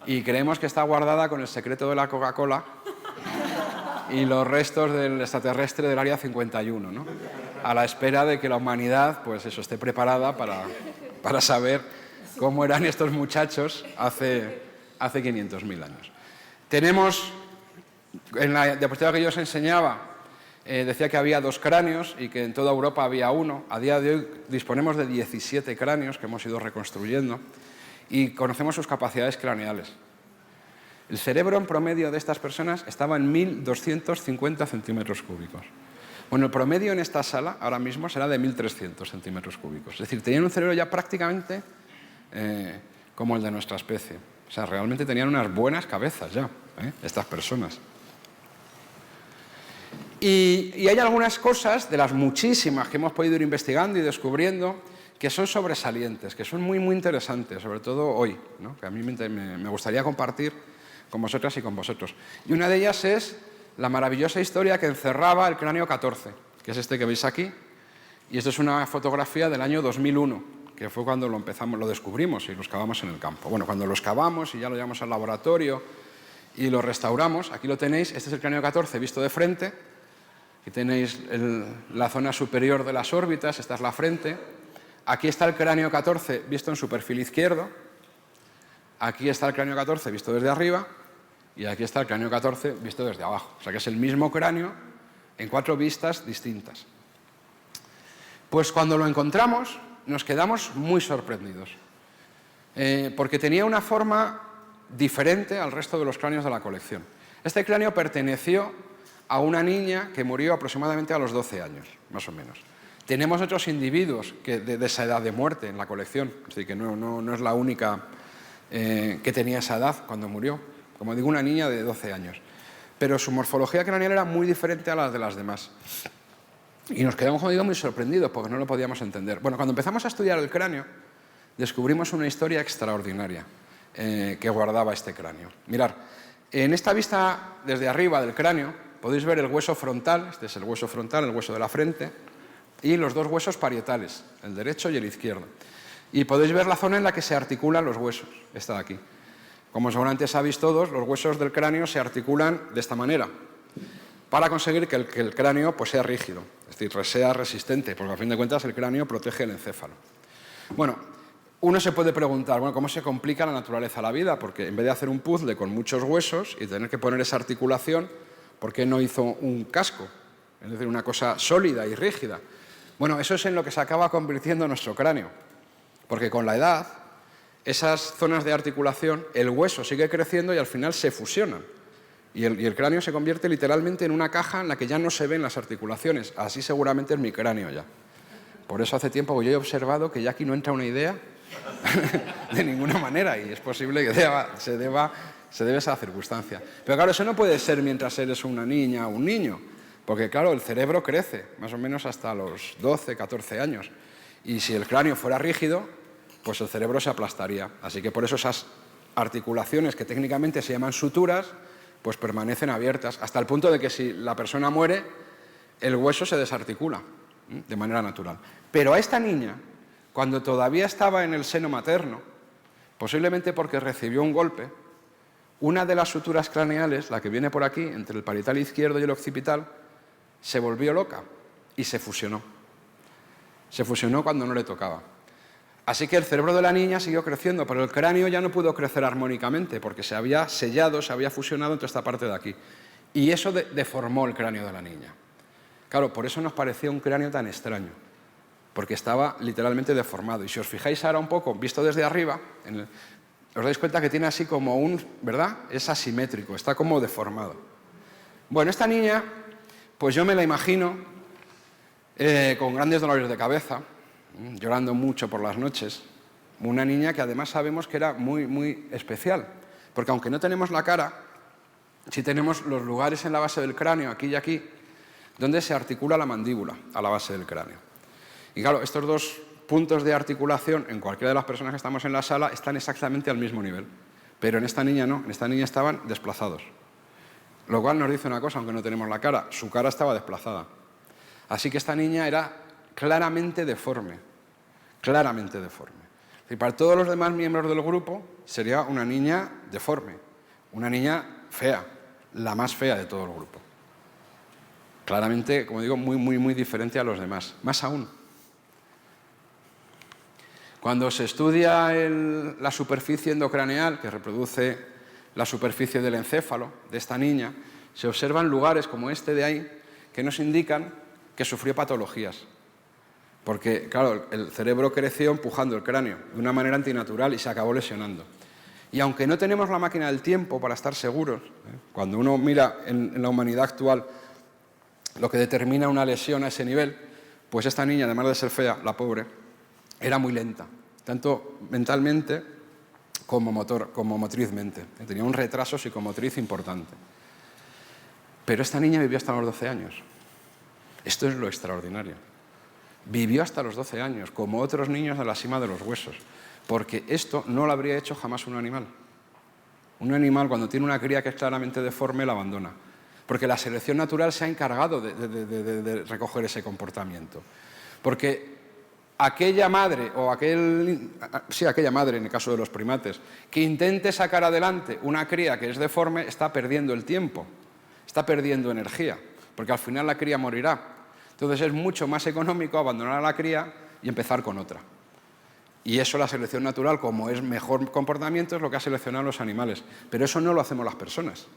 Y creemos que está guardada con el secreto de la Coca-Cola y los restos del extraterrestre del Área 51, ¿no? A la espera de que la humanidad, pues eso, esté preparada para saber cómo eran estos muchachos hace 500.000 años. Tenemos, en la diapositiva que yo os enseñaba, decía que había 2 cráneos y que en toda Europa había 1. A día de hoy disponemos de 17 cráneos que hemos ido reconstruyendo y conocemos sus capacidades craneales. El cerebro en promedio de estas personas estaba en 1.250 centímetros cúbicos. Bueno, el promedio en esta sala ahora mismo será de 1.300 centímetros cúbicos. Es decir, tenían un cerebro ya prácticamente como el de nuestra especie. O sea, realmente tenían unas buenas cabezas ya, estas personas. Y hay algunas cosas, de las muchísimas que hemos podido ir investigando y descubriendo, que son sobresalientes, que son muy, muy interesantes, sobre todo hoy, ¿no? Que a mí me gustaría compartir con vosotras y con vosotros. Y una de ellas es la maravillosa historia que encerraba el cráneo 14, que es este que veis aquí. Y esto es una fotografía del año 2001, que fue cuando lo descubrimos y lo excavamos en el campo. Bueno, cuando lo excavamos y ya lo llevamos al laboratorio y lo restauramos, aquí lo tenéis, este es el cráneo 14 visto de frente. Aquí tenéis la zona superior de las órbitas, esta es la frente. Aquí está el cráneo 14 visto en su perfil izquierdo. Aquí está el cráneo 14 visto desde arriba. Y aquí está el cráneo 14 visto desde abajo. O sea que es el mismo cráneo en 4 vistas distintas. Pues cuando lo encontramos nos quedamos muy sorprendidos. Porque tenía una forma diferente al resto de los cráneos de la colección. Este cráneo perteneció a una niña que murió aproximadamente a los 12 años, más o menos. Tenemos otros individuos de esa edad de muerte en la colección, así que no es la única que tenía esa edad cuando murió. Como digo, una niña de 12 años. Pero su morfología craneal era muy diferente a la de las demás. Y nos quedamos, como digo, muy sorprendidos porque no lo podíamos entender. Bueno, cuando empezamos a estudiar el cráneo, descubrimos una historia extraordinaria que guardaba este cráneo. Mirad, en esta vista desde arriba del cráneo podéis ver el hueso frontal, este es el hueso frontal, el hueso de la frente, y los 2 huesos parietales, el derecho y el izquierdo. Y podéis ver la zona en la que se articulan los huesos, esta de aquí. Como seguramente sabéis todos, los huesos del cráneo se articulan de esta manera, para conseguir que el cráneo pues, sea rígido, es decir, sea resistente, porque a fin de cuentas el cráneo protege el encéfalo. Bueno, uno se puede preguntar, bueno, ¿cómo se complica la naturaleza la vida? Porque en vez de hacer un puzzle con muchos huesos y tener que poner esa articulación, ¿por qué no hizo un casco? Es decir, una cosa sólida y rígida. Bueno, eso es en lo que se acaba convirtiendo nuestro cráneo, porque con la edad, esas zonas de articulación, el hueso sigue creciendo y al final se fusionan. Y el cráneo se convierte literalmente en una caja en la que ya no se ven las articulaciones. Así seguramente es mi cráneo ya. Por eso hace tiempo que yo he observado que ya aquí no entra una idea de ninguna manera y es posible que se debe a esa circunstancia. Pero claro, eso no puede ser mientras eres una niña o un niño, porque claro, el cerebro crece más o menos hasta los 12, 14 años. Y si el cráneo fuera rígido, pues el cerebro se aplastaría. Así que por eso esas articulaciones que técnicamente se llaman suturas, pues permanecen abiertas, hasta el punto de que si la persona muere, el hueso se desarticula de manera natural. Pero a esta niña, cuando todavía estaba en el seno materno, posiblemente porque recibió un golpe, una de las suturas craneales, la que viene por aquí, entre el parietal izquierdo y el occipital, se volvió loca y se fusionó. Se fusionó cuando no le tocaba. Así que el cerebro de la niña siguió creciendo, pero el cráneo ya no pudo crecer armónicamente porque se había sellado, se había fusionado entre esta parte de aquí. Y eso deformó el cráneo de la niña. Claro, por eso nos parecía un cráneo tan extraño, porque estaba literalmente deformado. Y si os fijáis ahora un poco, visto desde arriba, os dais cuenta que tiene así como ¿verdad? Es asimétrico, está como deformado. Bueno, esta niña, pues yo me la imagino con grandes dolores de cabeza, llorando mucho por las noches, una niña que además sabemos que era muy, muy especial, porque aunque no tenemos la cara, sí tenemos los lugares en la base del cráneo, aquí y aquí, donde se articula la mandíbula a la base del cráneo. Y claro, estos 2 puntos de articulación en cualquiera de las personas que estamos en la sala están exactamente al mismo nivel. Pero en esta niña no, en esta niña estaban desplazados. Lo cual nos dice una cosa, aunque no tenemos la cara, su cara estaba desplazada. Así que esta niña era claramente deforme, claramente deforme. Y para todos los demás miembros del grupo sería una niña deforme, una niña fea, la más fea de todo el grupo. Claramente, como digo, muy diferente a los demás. Más aún, cuando se estudia la superficie endocraneal, que reproduce la superficie del encéfalo de esta niña, se observan lugares como este de ahí que nos indican que sufrió patologías. Porque, claro, el cerebro creció empujando el cráneo de una manera antinatural y se acabó lesionando. Y aunque no tenemos la máquina del tiempo para estar seguros, cuando uno mira en la humanidad actual lo que determina una lesión a ese nivel, pues esta niña, además de ser fea, la pobre, era muy lenta, tanto mentalmente como motrizmente. Tenía un retraso psicomotriz importante. Pero esta niña vivió hasta los 12 años. Esto es lo extraordinario. Vivió hasta los 12 años, como otros niños de la cima de los huesos, porque esto no lo habría hecho jamás un animal. Un animal, cuando tiene una cría que es claramente deforme, la abandona, porque la selección natural se ha encargado de recoger ese comportamiento. Porque aquella madre, aquella madre en el caso de los primates, que intente sacar adelante una cría que es deforme, está perdiendo el tiempo, está perdiendo energía, porque al final la cría morirá. Entonces es mucho más económico abandonar a la cría y empezar con otra. Y eso la selección natural, como es mejor comportamiento, es lo que ha seleccionado los animales. Pero eso no lo hacemos las personas.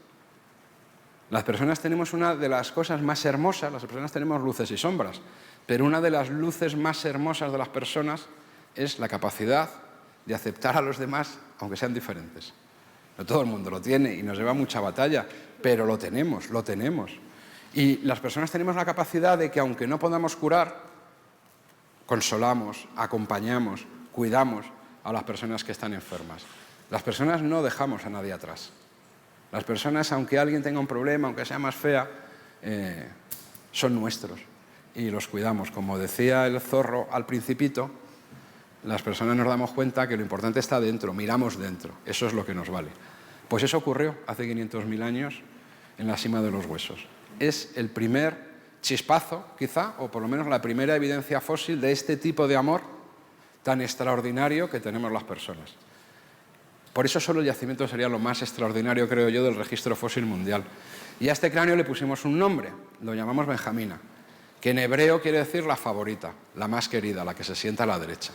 Las personas tenemos una de las cosas más hermosas, las personas tenemos luces y sombras, pero una de las luces más hermosas de las personas es la capacidad de aceptar a los demás, aunque sean diferentes. No todo el mundo lo tiene y nos lleva mucha batalla, pero lo tenemos, lo tenemos. Y las personas tenemos la capacidad de que, aunque no podamos curar, consolamos, acompañamos, cuidamos a las personas que están enfermas. Las personas no dejamos a nadie atrás. Las personas, aunque alguien tenga un problema, aunque sea más fea, son nuestros y los cuidamos. Como decía el zorro al Principito, las personas nos damos cuenta que lo importante está dentro, miramos dentro, eso es lo que nos vale. Pues eso ocurrió hace 500.000 años en la cima de los huesos. Es el primer chispazo, quizá, o por lo menos la primera evidencia fósil de este tipo de amor tan extraordinario que tenemos las personas. Por eso solo el yacimiento sería lo más extraordinario, creo yo, del registro fósil mundial. Y a este cráneo le pusimos un nombre, lo llamamos Benjamina, que en hebreo quiere decir la favorita, la más querida, la que se sienta a la derecha,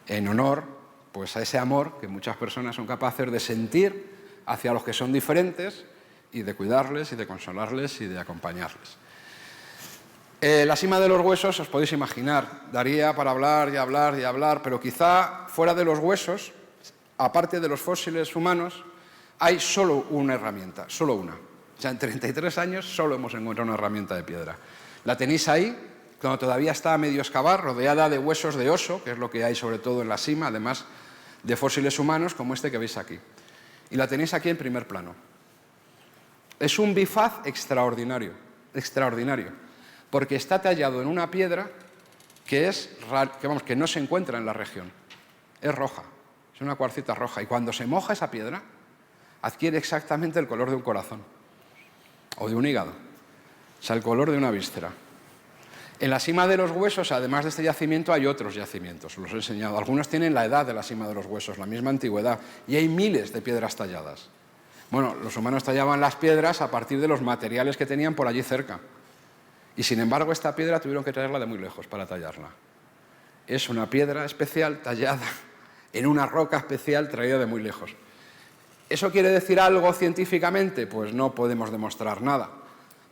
en honor pues, a ese amor que muchas personas son capaces de sentir hacia los que son diferentes y de cuidarles y de consolarles y de acompañarles. La cima de los huesos, os podéis imaginar, daría para hablar y hablar y hablar, pero quizá fuera de los huesos, aparte de los fósiles humanos, hay solo una herramienta, solo una. O sea, en 33 años solo hemos encontrado una herramienta de piedra. La tenéis ahí, cuando todavía está a medio excavar, rodeada de huesos de oso, que es lo que hay sobre todo en la cima, además de fósiles humanos como este que veis aquí. Y la tenéis aquí en primer plano. Es un bifaz extraordinario, extraordinario, porque está tallado en una piedra que no se encuentra en la región. Es roja, es una cuarcita roja, y cuando se moja esa piedra, adquiere exactamente el color de un corazón, o de un hígado, o sea, el color de una víscera. En la cima de los huesos, además de este yacimiento, hay otros yacimientos, os los he enseñado. Algunos tienen la edad de la cima de los huesos, la misma antigüedad, y hay miles de piedras talladas. Bueno, los humanos tallaban las piedras a partir de los materiales que tenían por allí cerca. Y sin embargo, esta piedra tuvieron que traerla de muy lejos para tallarla. Es una piedra especial tallada en una roca especial traída de muy lejos. ¿Eso quiere decir algo científicamente? Pues no podemos demostrar nada,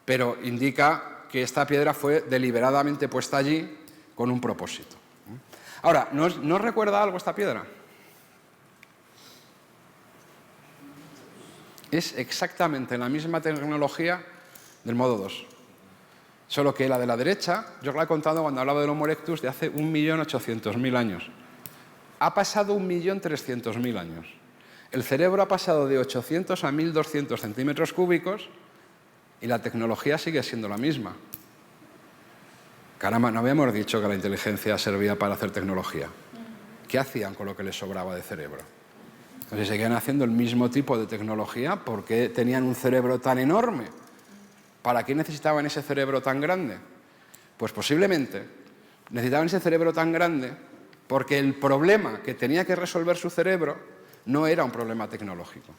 pero indica que esta piedra fue deliberadamente puesta allí con un propósito. Ahora, ¿no os recuerda algo esta piedra? Es exactamente la misma tecnología del modo 2. Solo que la de la derecha, yo os la he contado cuando hablaba del Homo erectus de hace 1.800.000 años. Ha pasado 1.300.000 años. El cerebro ha pasado de 800 a 1.200 centímetros cúbicos y la tecnología sigue siendo la misma. Caramba, no habíamos dicho que la inteligencia servía para hacer tecnología. ¿Qué hacían con lo que les sobraba de cerebro? Si seguían haciendo el mismo tipo de tecnología, ¿por qué tenían un cerebro tan enorme? ¿Para qué necesitaban ese cerebro tan grande? Pues posiblemente necesitaban ese cerebro tan grande porque el problema que tenía que resolver su cerebro no era un problema tecnológico.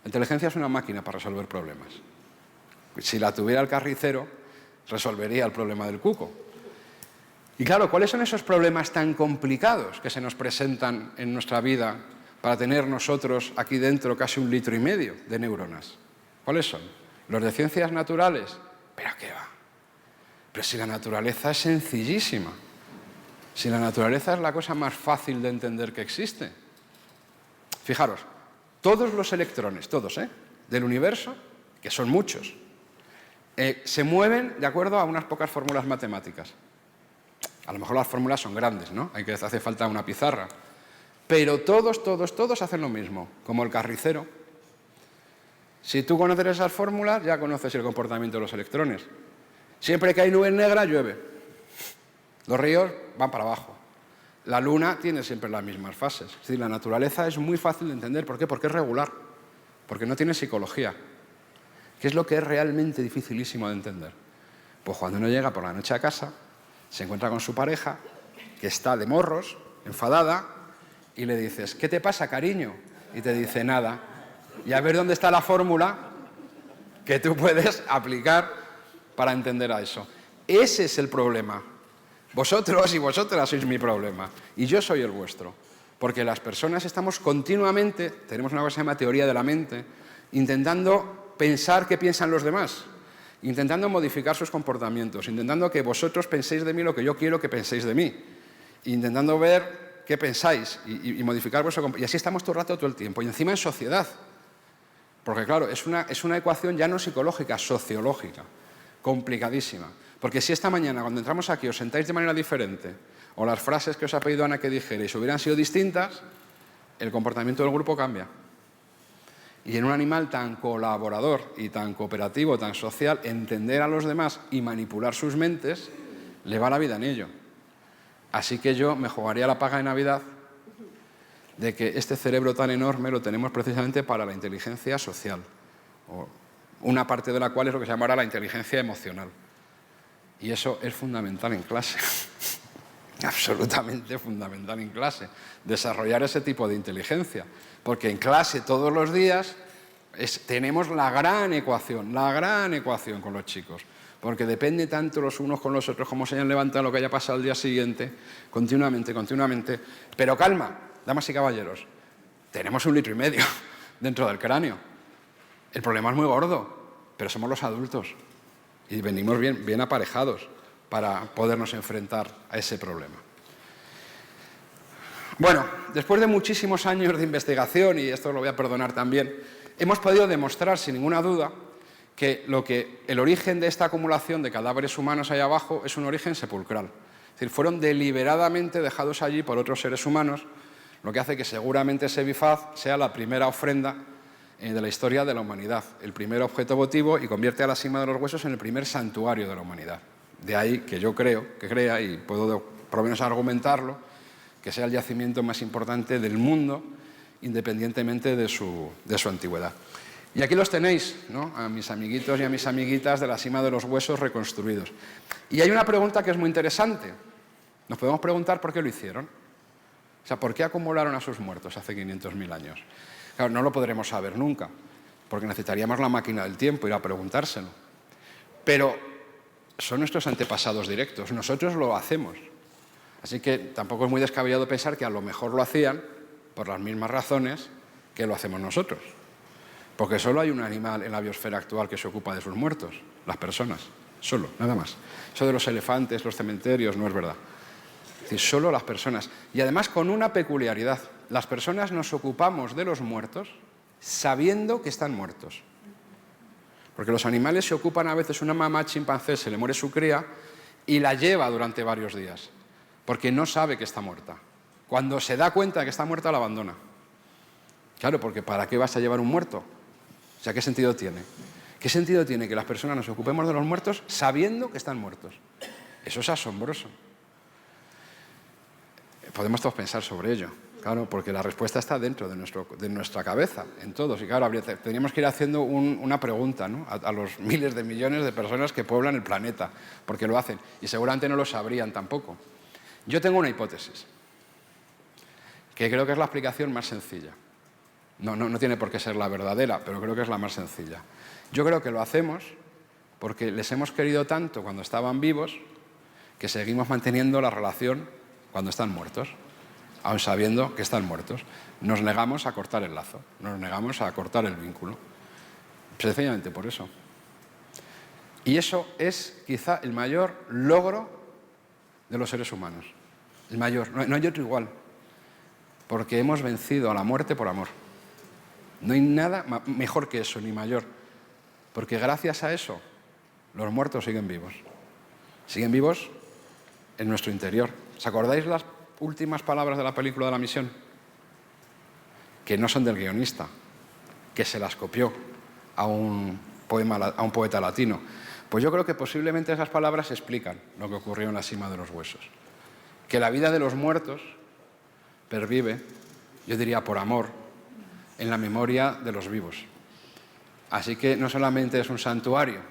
La inteligencia es una máquina para resolver problemas. Si la tuviera el carnicero, resolvería el problema del cuco. Y claro, ¿cuáles son esos problemas tan complicados que se nos presentan en nuestra vida para tener nosotros aquí dentro casi 1,5 litros de neuronas? ¿Cuáles son? ¿Los de ciencias naturales? ¿Pero qué va? Pero si la naturaleza es sencillísima. Si la naturaleza es la cosa más fácil de entender que existe. Fijaros, todos los electrones, todos, del universo, que son muchos, se mueven de acuerdo a unas pocas fórmulas matemáticas. A lo mejor las fórmulas son grandes, ¿no? Hace falta una pizarra. Pero todos hacen lo mismo, como el carnicero. Si tú conoces esas fórmulas, ya conoces el comportamiento de los electrones. Siempre que hay nubes negras, llueve. Los ríos van para abajo. La luna tiene siempre las mismas fases. Es decir, la naturaleza es muy fácil de entender. ¿Por qué? Porque es regular. Porque no tiene psicología. ¿Qué es lo que es realmente dificilísimo de entender? Pues cuando uno llega por la noche a casa, se encuentra con su pareja, que está de morros, enfadada, y le dices, ¿qué te pasa, cariño? Y te dice, nada. Y a ver dónde está la fórmula que tú puedes aplicar para entender a eso. Ese es el problema. Vosotros y vosotras sois mi problema, y yo soy el vuestro. Porque las personas estamos continuamente, tenemos una cosa que se llama teoría de la mente, intentando pensar qué piensan los demás, intentando modificar sus comportamientos, intentando que vosotros penséis de mí lo que yo quiero que penséis de mí, intentando ver qué pensáis y modificar vuestro comportamiento. Y así estamos todo el rato, todo el tiempo, y encima en sociedad. Porque claro, es una ecuación ya no psicológica, sociológica, complicadísima. Porque si esta mañana, cuando entramos aquí, os sentáis de manera diferente, o las frases que os ha pedido Ana que dijerais hubieran sido distintas, el comportamiento del grupo cambia. Y en un animal tan colaborador y tan cooperativo, tan social, entender a los demás y manipular sus mentes, le va la vida en ello. Así que yo me jugaría la paga de Navidad de que este cerebro tan enorme lo tenemos precisamente para la inteligencia social, o una parte de la cual es lo que se llamará la inteligencia emocional. Y eso es fundamental en clase, absolutamente fundamental en clase, desarrollar ese tipo de inteligencia, porque en clase todos los días tenemos la gran ecuación con los chicos, porque depende tanto los unos con los otros, cómo se hayan levantado, lo que haya pasado el día siguiente, continuamente. Pero calma, damas y caballeros, tenemos 1,5 litros dentro del cráneo. El problema es muy gordo, pero somos los adultos. Y venimos bien aparejados para podernos enfrentar a ese problema. Bueno, después de muchísimos años de investigación, y esto lo voy a perdonar también, hemos podido demostrar sin ninguna duda que el origen de esta acumulación de cadáveres humanos ahí abajo es un origen sepulcral. Es decir, fueron deliberadamente dejados allí por otros seres humanos, lo que hace que seguramente ese bifaz sea la primera ofrenda de la historia de la humanidad, el primer objeto votivo, y convierte a la cima de los huesos en el primer santuario de la humanidad. De ahí que yo crea, y puedo por lo menos argumentarlo, que sea el yacimiento más importante del mundo, independientemente de su antigüedad. Y aquí los tenéis, ¿no? A mis amiguitos y a mis amiguitas de la cima de los huesos reconstruidos. Y hay una pregunta que es muy interesante. Nos podemos preguntar por qué lo hicieron. O sea, ¿por qué acumularon a sus muertos hace 500.000 años? Claro, no lo podremos saber nunca, porque necesitaríamos la máquina del tiempo ir a preguntárselo. Pero son nuestros antepasados directos, nosotros lo hacemos. Así que tampoco es muy descabellado pensar que a lo mejor lo hacían por las mismas razones que lo hacemos nosotros. Porque solo hay un animal en la biosfera actual que se ocupa de sus muertos, las personas, solo, nada más. Eso de los elefantes, los cementerios, no es verdad. Es decir, solo las personas. Y además con una peculiaridad. Las personas nos ocupamos de los muertos sabiendo que están muertos. Porque los animales se ocupan a veces, una mamá chimpancé se le muere su cría y la lleva durante varios días, porque no sabe que está muerta. Cuando se da cuenta de que está muerta, la abandona. Claro, porque ¿para qué vas a llevar un muerto? O sea, ¿qué sentido tiene? ¿Qué sentido tiene que las personas nos ocupemos de los muertos sabiendo que están muertos? Eso es asombroso. Podemos todos pensar sobre ello. Claro, porque la respuesta está dentro de nuestra cabeza, en todos. Y claro, tendríamos que ir haciendo una pregunta, ¿no?, a los miles de millones de personas que pueblan el planeta, porque lo hacen. Y seguramente no lo sabrían tampoco. Yo tengo una hipótesis, que creo que es la explicación más sencilla. No tiene por qué ser la verdadera, pero creo que es la más sencilla. Yo creo que lo hacemos porque les hemos querido tanto cuando estaban vivos que seguimos manteniendo la relación cuando están muertos, aun sabiendo que están muertos. Nos negamos a cortar el lazo, nos negamos a cortar el vínculo. Sencillamente por eso. Y eso es quizá el mayor logro de los seres humanos. El mayor, no hay otro igual. Porque hemos vencido a la muerte por amor. No hay nada mejor que eso, ni mayor. Porque gracias a eso, los muertos siguen vivos. Siguen vivos en nuestro interior. ¿Os acordáis las últimas palabras de la película de La Misión? Que no son del guionista, que se las copió a un poeta latino. Pues yo creo que posiblemente esas palabras explican lo que ocurrió en la cima de los huesos. Que la vida de los muertos pervive, yo diría por amor, en la memoria de los vivos. Así que no solamente es un santuario,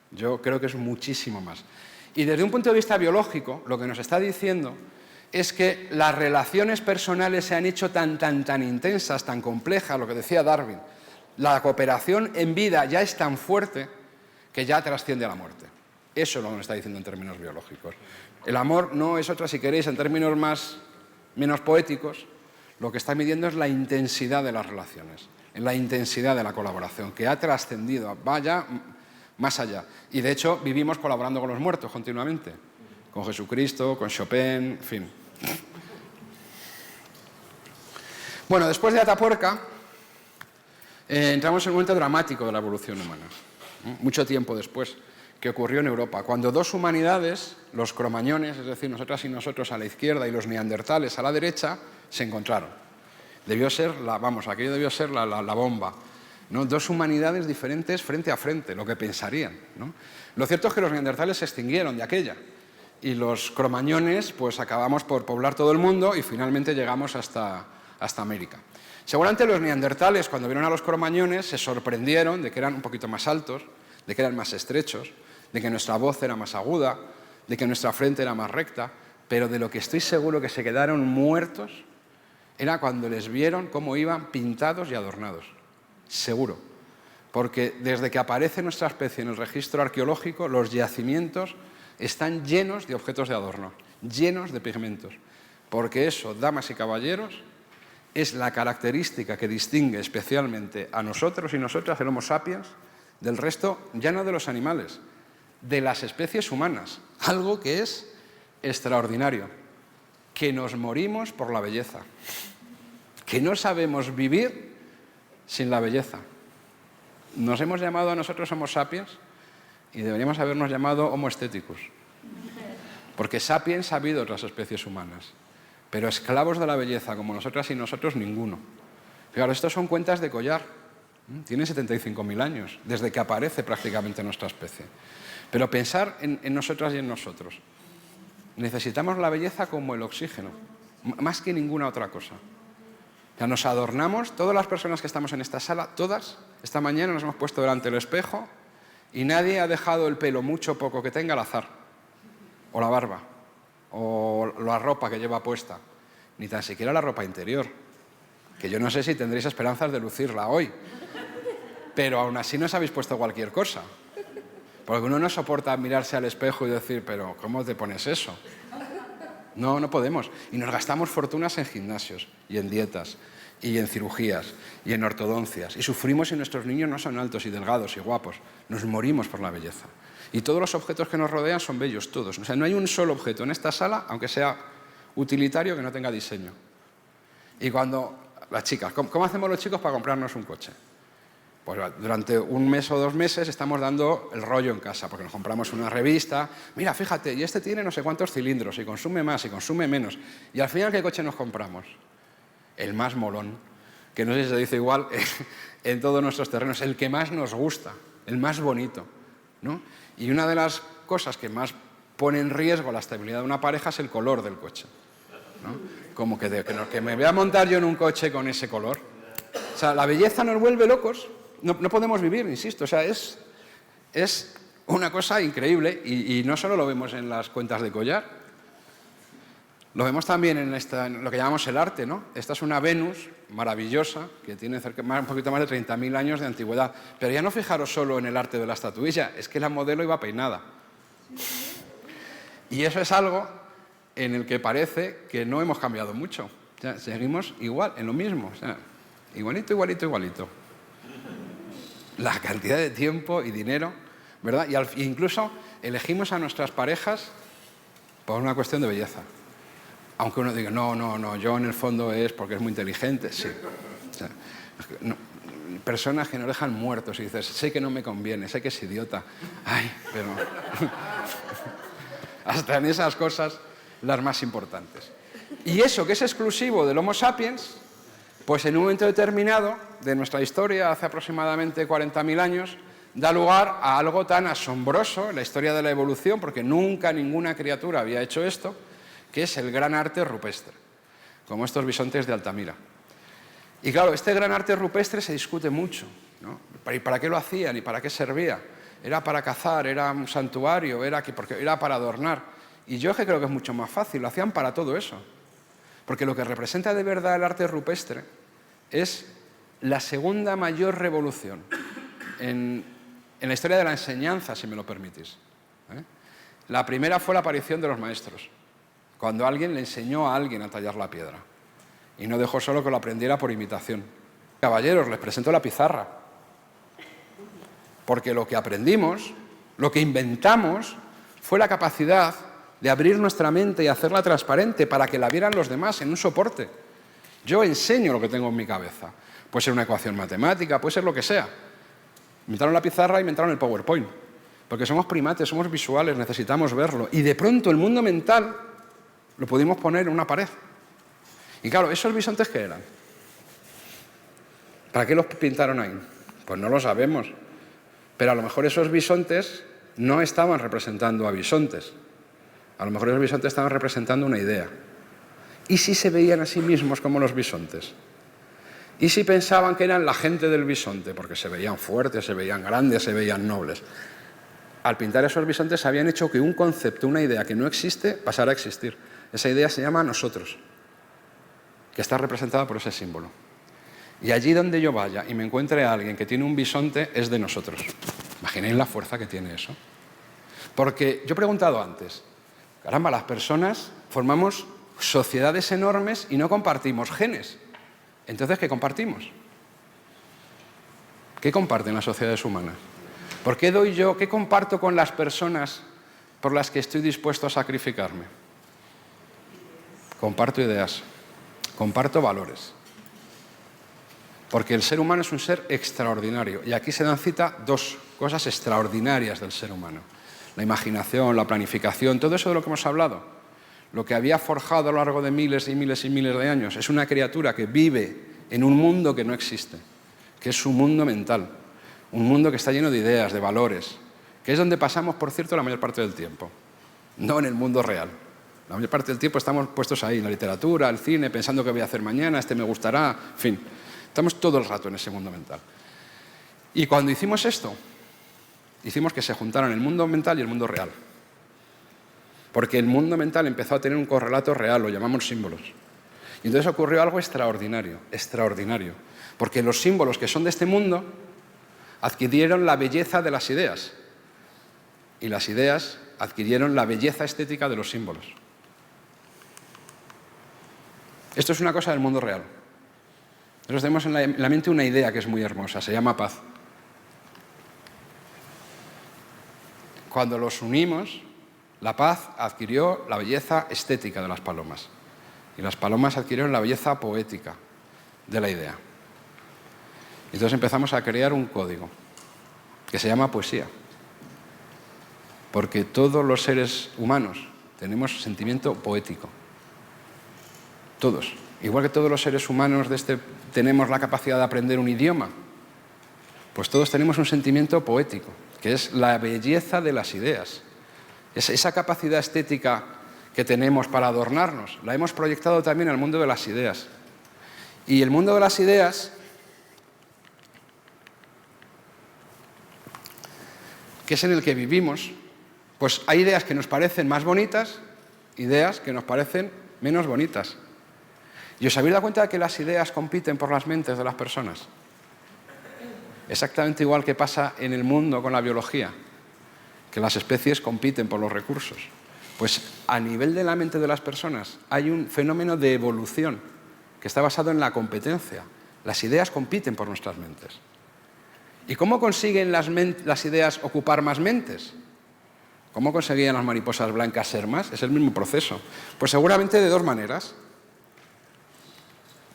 yo creo que es muchísimo más. Y desde un punto de vista biológico, lo que nos está diciendo es que las relaciones personales se han hecho tan intensas, tan complejas, lo que decía Darwin. La cooperación en vida ya es tan fuerte que ya trasciende a la muerte. Eso es lo que nos está diciendo en términos biológicos. El amor no es otra, si queréis, en términos menos poéticos, lo que está midiendo es la intensidad de las relaciones, la intensidad de la colaboración, que ha trascendido, vaya más allá. Y de hecho vivimos colaborando con los muertos continuamente, con Jesucristo, con Chopin, en fin. Bueno, después de Atapuerca, entramos en un momento dramático de la evolución humana, mucho tiempo después, que ocurrió en Europa, cuando dos humanidades, los cromañones, es decir, nosotras y nosotros a la izquierda y los neandertales a la derecha, se encontraron. Aquello debió ser la bomba, ¿no? Dos humanidades diferentes frente a frente, lo que pensarían, ¿no? Lo cierto es que los neandertales se extinguieron de aquella y los cromañones pues acabamos por poblar todo el mundo y finalmente llegamos hasta América. Seguramente los neandertales, cuando vieron a los cromañones, se sorprendieron de que eran un poquito más altos, de que eran más estrechos, de que nuestra voz era más aguda, de que nuestra frente era más recta, pero de lo que estoy seguro que se quedaron muertos era cuando les vieron cómo iban pintados y adornados. Seguro. Porque desde que aparece nuestra especie en el registro arqueológico, los yacimientos están llenos de objetos de adorno, llenos de pigmentos. Porque eso, damas y caballeros, es la característica que distingue especialmente a nosotros y nosotras, el Homo sapiens, del resto, ya no de los animales, de las especies humanas. Algo que es extraordinario, que nos morimos por la belleza, que no sabemos vivir sin la belleza. Nos hemos llamado a nosotros Homo sapiens y deberíamos habernos llamado Homo aestheticus, porque sapiens ha habido otras especies humanas, pero esclavos de la belleza como nosotras y nosotros, ninguno. Claro, estos son cuentas de collar. Tiene 75.000 años, desde que aparece prácticamente nuestra especie. Pero pensar en nosotras y en nosotros. Necesitamos la belleza como el oxígeno, más que ninguna otra cosa. O sea, nos adornamos, todas las personas que estamos en esta sala, todas, esta mañana nos hemos puesto delante del espejo y nadie ha dejado el pelo, mucho o poco que tenga, al azar. O la barba, o la ropa que lleva puesta, ni tan siquiera la ropa interior, que yo no sé si tendréis esperanzas de lucirla hoy. Pero aún así no os habéis puesto cualquier cosa. Porque uno no soporta mirarse al espejo y decir, pero ¿cómo te pones eso? No podemos. Y nos gastamos fortunas en gimnasios, y en dietas, y en cirugías, y en ortodoncias. Y sufrimos si nuestros niños no son altos y delgados y guapos. Nos morimos por la belleza. Y todos los objetos que nos rodean son bellos, todos. O sea, no hay un solo objeto en esta sala, aunque sea utilitario, que no tenga diseño. Y cuando las chicas, ¿cómo hacemos los chicos para comprarnos un coche? Pues durante un mes o 2 meses estamos dando el rollo en casa, porque nos compramos una revista. Mira, fíjate, y este tiene no sé cuántos cilindros, y consume más, y consume menos. Y al final, ¿qué coche nos compramos? El más molón, que no sé si se dice igual en todos nuestros terrenos, el que más nos gusta, el más bonito, ¿no? Y una de las cosas que más pone en riesgo la estabilidad de una pareja es el color del coche. ¿no? Como que me voy a montar yo en un coche con ese color. O sea, la belleza nos vuelve locos. No podemos vivir, insisto. O sea, es una cosa increíble y no solo lo vemos en las cuentas de collar. Lo vemos también en lo que llamamos el arte, ¿no? Esta es una Venus maravillosa que tiene un poquito más de 30.000 años de antigüedad. Pero ya no fijaros solo en el arte de la estatuilla, es que la modelo iba peinada. Y eso es algo en el que parece que no hemos cambiado mucho. O sea, seguimos igual, en lo mismo. O sea, igualito, igualito, igualito. La cantidad de tiempo y dinero, ¿verdad? Y incluso elegimos a nuestras parejas por una cuestión de belleza. Aunque uno diga, no, yo en el fondo es porque es muy inteligente, sí. O sea, personas que nos dejan muertos y dices, sé que no me conviene, sé que es idiota. Ay, pero... hasta en esas cosas, las más importantes. Y eso que es exclusivo del Homo sapiens, pues en un momento determinado de nuestra historia, hace aproximadamente 40.000 años, da lugar a algo tan asombroso en la historia de la evolución, porque nunca ninguna criatura había hecho esto, que es el gran arte rupestre, como estos bisontes de Altamira. Y claro, este gran arte rupestre se discute mucho, ¿no? ¿Y para qué lo hacían? ¿Y para qué servía? ¿Era para cazar? ¿Era un santuario? Porque era para adornar? Y yo creo que es mucho más fácil, lo hacían para todo eso. Porque lo que representa de verdad el arte rupestre es la segunda mayor revolución en la historia de la enseñanza, si me lo permitís. La primera fue la aparición de los maestros, cuando alguien le enseñó a alguien a tallar la piedra y no dejó solo que lo aprendiera por imitación. Caballeros, les presento la pizarra, porque lo que aprendimos, lo que inventamos, fue la capacidad de abrir nuestra mente y hacerla transparente para que la vieran los demás en un soporte. Yo enseño lo que tengo en mi cabeza. Puede ser una ecuación matemática, puede ser lo que sea. Inventaron la pizarra, inventaron el PowerPoint, porque somos primates, somos visuales, necesitamos verlo. Y de pronto el mundo mental lo pudimos poner en una pared. Y claro, ¿esos bisontes qué eran? ¿Para qué los pintaron ahí? Pues no lo sabemos. Pero a lo mejor esos bisontes no estaban representando a bisontes. A lo mejor esos bisontes estaban representando una idea. ¿Y si se veían a sí mismos como los bisontes? ¿Y si pensaban que eran la gente del bisonte? Porque se veían fuertes, se veían grandes, se veían nobles. Al pintar esos bisontes habían hecho que un concepto, una idea que no existe, pasara a existir. Esa idea se llama nosotros, que está representada por ese símbolo. Y allí donde yo vaya y me encuentre a alguien que tiene un bisonte, es de nosotros. Imaginéis la fuerza que tiene eso. Porque yo he preguntado antes, caramba, las personas formamos sociedades enormes y no compartimos genes. Entonces, ¿qué compartimos? ¿Qué comparten las sociedades humanas? ¿Por qué doy yo, qué comparto con las personas por las que estoy dispuesto a sacrificarme? Comparto ideas, comparto valores. Porque el ser humano es un ser extraordinario. Y aquí se dan cita dos cosas extraordinarias del ser humano. La imaginación, la planificación, todo eso de lo que hemos hablado. Lo que había forjado a lo largo de miles y miles y miles de años. Es una criatura que vive en un mundo que no existe, que es su mundo mental. Un mundo que está lleno de ideas, de valores, que es donde pasamos, por cierto, la mayor parte del tiempo. No en el mundo real. La mayor parte del tiempo estamos puestos ahí, en la literatura, el cine, pensando qué voy a hacer mañana, me gustará, en fin. Estamos todo el rato en ese mundo mental. Y cuando hicimos esto, hicimos que se juntaran el mundo mental y el mundo real. Porque el mundo mental empezó a tener un correlato real, lo llamamos símbolos. Y entonces ocurrió algo extraordinario, extraordinario. Porque los símbolos que son de este mundo adquirieron la belleza de las ideas. Y las ideas adquirieron la belleza estética de los símbolos. Esto es una cosa del mundo real. Nosotros tenemos en la mente una idea que es muy hermosa, se llama paz. Cuando los unimos, la paz adquirió la belleza estética de las palomas. Y las palomas adquirieron la belleza poética de la idea. Y entonces empezamos a crear un código que se llama poesía. Porque todos los seres humanos tenemos sentimiento poético. Todos. Igual que todos los seres humanos tenemos la capacidad de aprender un idioma, pues todos tenemos un sentimiento poético, que es la belleza de las ideas. Es esa capacidad estética que tenemos para adornarnos, la hemos proyectado también al mundo de las ideas. Y el mundo de las ideas, que es en el que vivimos, pues hay ideas que nos parecen más bonitas, ideas que nos parecen menos bonitas. ¿Y os habéis dado cuenta de que las ideas compiten por las mentes de las personas? Exactamente igual que pasa en el mundo con la biología, que las especies compiten por los recursos. Pues a nivel de la mente de las personas hay un fenómeno de evolución que está basado en la competencia. Las ideas compiten por nuestras mentes. ¿Y cómo consiguen las ideas ocupar más mentes? ¿Cómo conseguían las mariposas blancas ser más? Es el mismo proceso. Pues seguramente de dos maneras.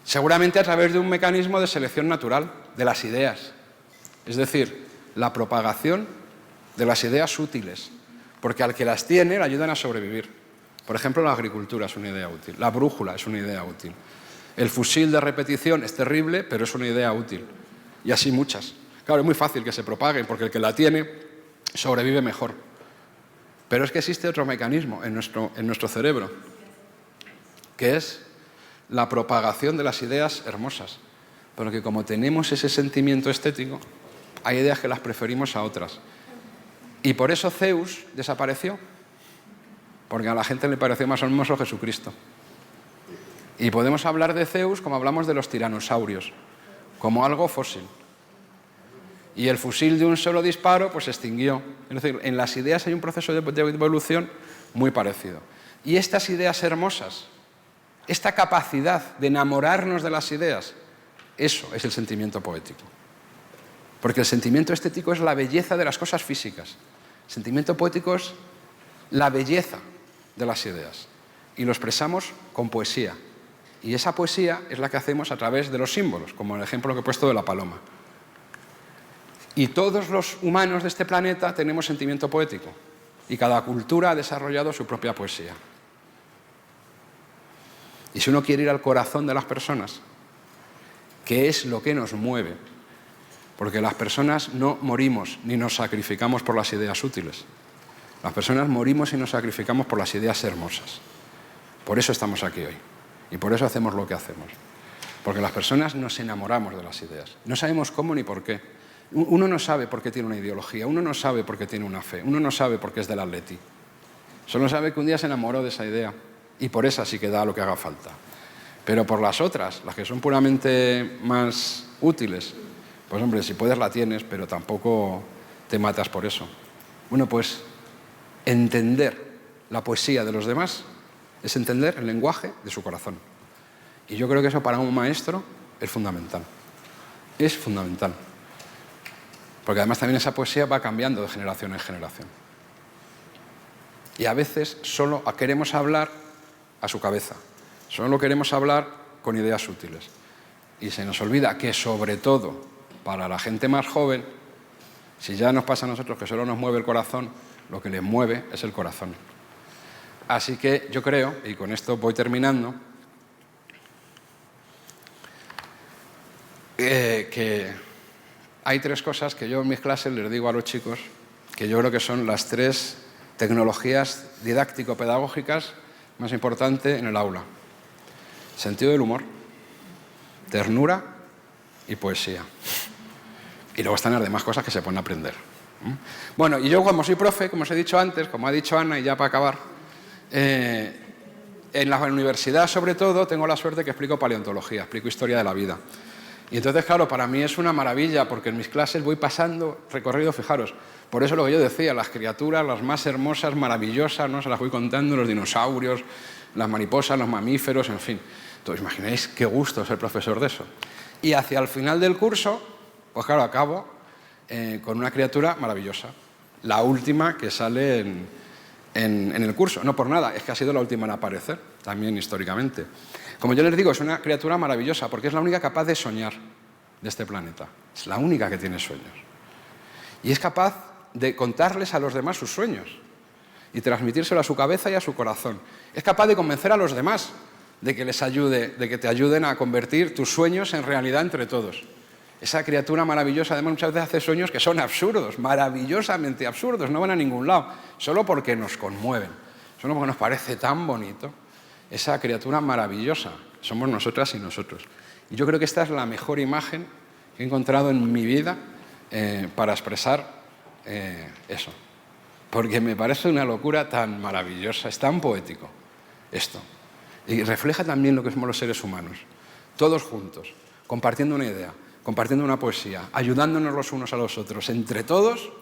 Seguramente a través de un mecanismo de selección natural de las ideas. Es decir, la propagación de las ideas útiles. Porque al que las tiene le ayudan a sobrevivir. Por ejemplo, la agricultura es una idea útil. La brújula es una idea útil. El fusil de repetición es terrible, pero es una idea útil. Y así muchas. Claro, es muy fácil que se propaguen, porque el que la tiene sobrevive mejor. Pero es que existe otro mecanismo en nuestro cerebro, que es la propagación de las ideas hermosas. Pero que como tenemos ese sentimiento estético, hay ideas que las preferimos a otras. Y por eso Zeus desapareció, porque a la gente le pareció más hermoso Jesucristo. Y podemos hablar de Zeus como hablamos de los tiranosaurios, como algo fósil. Y el fusil de un solo disparo pues se extinguió. Es decir, en las ideas hay un proceso de evolución muy parecido. Y estas ideas hermosas, esta capacidad de enamorarnos de las ideas, eso es el sentimiento poético. Porque el sentimiento estético es la belleza de las cosas físicas. El sentimiento poético es la belleza de las ideas. Y lo expresamos con poesía. Y esa poesía es la que hacemos a través de los símbolos, como el ejemplo que he puesto de la paloma. Y todos los humanos de este planeta tenemos sentimiento poético. Y cada cultura ha desarrollado su propia poesía. Y si uno quiere ir al corazón de las personas, ¿qué es lo que nos mueve? Porque las personas no morimos ni nos sacrificamos por las ideas útiles. Las personas morimos y nos sacrificamos por las ideas hermosas. Por eso estamos aquí hoy. Y por eso hacemos lo que hacemos. Porque las personas nos enamoramos de las ideas. No sabemos cómo ni por qué. Uno no sabe por qué tiene una ideología, uno no sabe por qué tiene una fe, uno no sabe por qué es del Atleti. Solo sabe que un día se enamoró de esa idea y por esa sí que da lo que haga falta. Pero por las otras, las que son puramente más útiles, pues hombre, si puedes la tienes, pero tampoco te matas por eso. Bueno, pues entender la poesía de los demás es entender el lenguaje de su corazón. Y yo creo que eso para un maestro es fundamental. Es fundamental. Porque además también esa poesía va cambiando de generación en generación. Y a veces solo queremos hablar a su cabeza. Solo queremos hablar con ideas útiles. Y se nos olvida que sobre todo para la gente más joven, si ya nos pasa a nosotros que solo nos mueve el corazón, lo que les mueve es el corazón. Así que yo creo, y con esto voy terminando, que hay tres cosas que yo en mis clases les digo a los chicos, que yo creo que son las tres tecnologías didáctico-pedagógicas más importantes en el aula. Sentido del humor, ternura y poesía. Y luego están las demás cosas que se pueden aprender. Bueno, y yo como soy profe, como os he dicho antes, como ha dicho Ana, y ya para acabar, en la universidad sobre todo tengo la suerte que explico paleontología, explico historia de la vida. Y entonces, claro, para mí es una maravilla, porque en mis clases voy pasando recorrido, fijaros, por eso lo que yo decía, las criaturas, las más hermosas, maravillosas, ¿no? Se las voy contando, los dinosaurios, las mariposas, los mamíferos, en fin. Entonces, imagináis qué gusto ser profesor de eso. Y hacia el final del curso, pues claro, acabo con una criatura maravillosa, la última que sale en el curso. No por nada, es que ha sido la última en aparecer, también históricamente. Como yo les digo, es una criatura maravillosa, porque es la única capaz de soñar de este planeta. Es la única que tiene sueños. Y es capaz de contarles a los demás sus sueños y transmitírselo a su cabeza y a su corazón. Es capaz de convencer a los demás de que les ayude, de que te ayuden a convertir tus sueños en realidad entre todos. Esa criatura maravillosa, además, muchas veces hace sueños que son absurdos, maravillosamente absurdos, no van a ningún lado, solo porque nos conmueven. solo porque nos parece tan bonito, esa criatura maravillosa. Somos nosotras y nosotros. Y yo creo que esta es la mejor imagen que he encontrado en mi vida para expresar eso. Porque me parece una locura tan maravillosa, es tan poético esto. Y refleja también lo que somos los seres humanos. Todos juntos, compartiendo una idea, compartiendo una poesía, ayudándonos los unos a los otros. Entre todos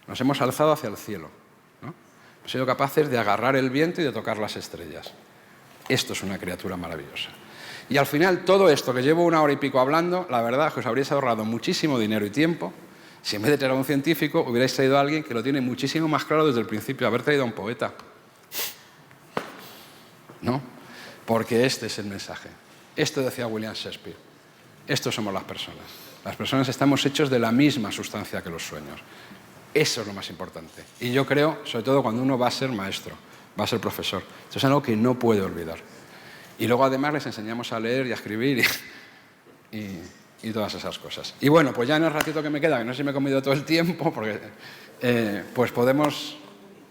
nos hemos alzado hacia el cielo, ¿no? Hemos sido capaces de agarrar el viento y de tocar las estrellas. Esto es una criatura maravillosa. Y al final, todo esto que llevo 1 hora y pico hablando, la verdad es que os habríais ahorrado muchísimo dinero y tiempo si en vez de traer a un científico hubierais traído a alguien que lo tiene muchísimo más claro desde el principio, haber traído a un poeta. ¿No? Porque este es el mensaje. Esto decía William Shakespeare. Estos somos las personas. Las personas estamos hechos de la misma sustancia que los sueños. Eso es lo más importante. Y yo creo, sobre todo cuando uno va a ser maestro, va a ser profesor. Esto es algo que no puede olvidar. Y luego además les enseñamos a leer y a escribir y todas esas cosas. Y bueno, pues ya en el ratito que me queda, que no sé si me he comido todo el tiempo, porque pues podemos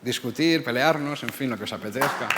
discutir, pelearnos, en fin, lo que os apetezca.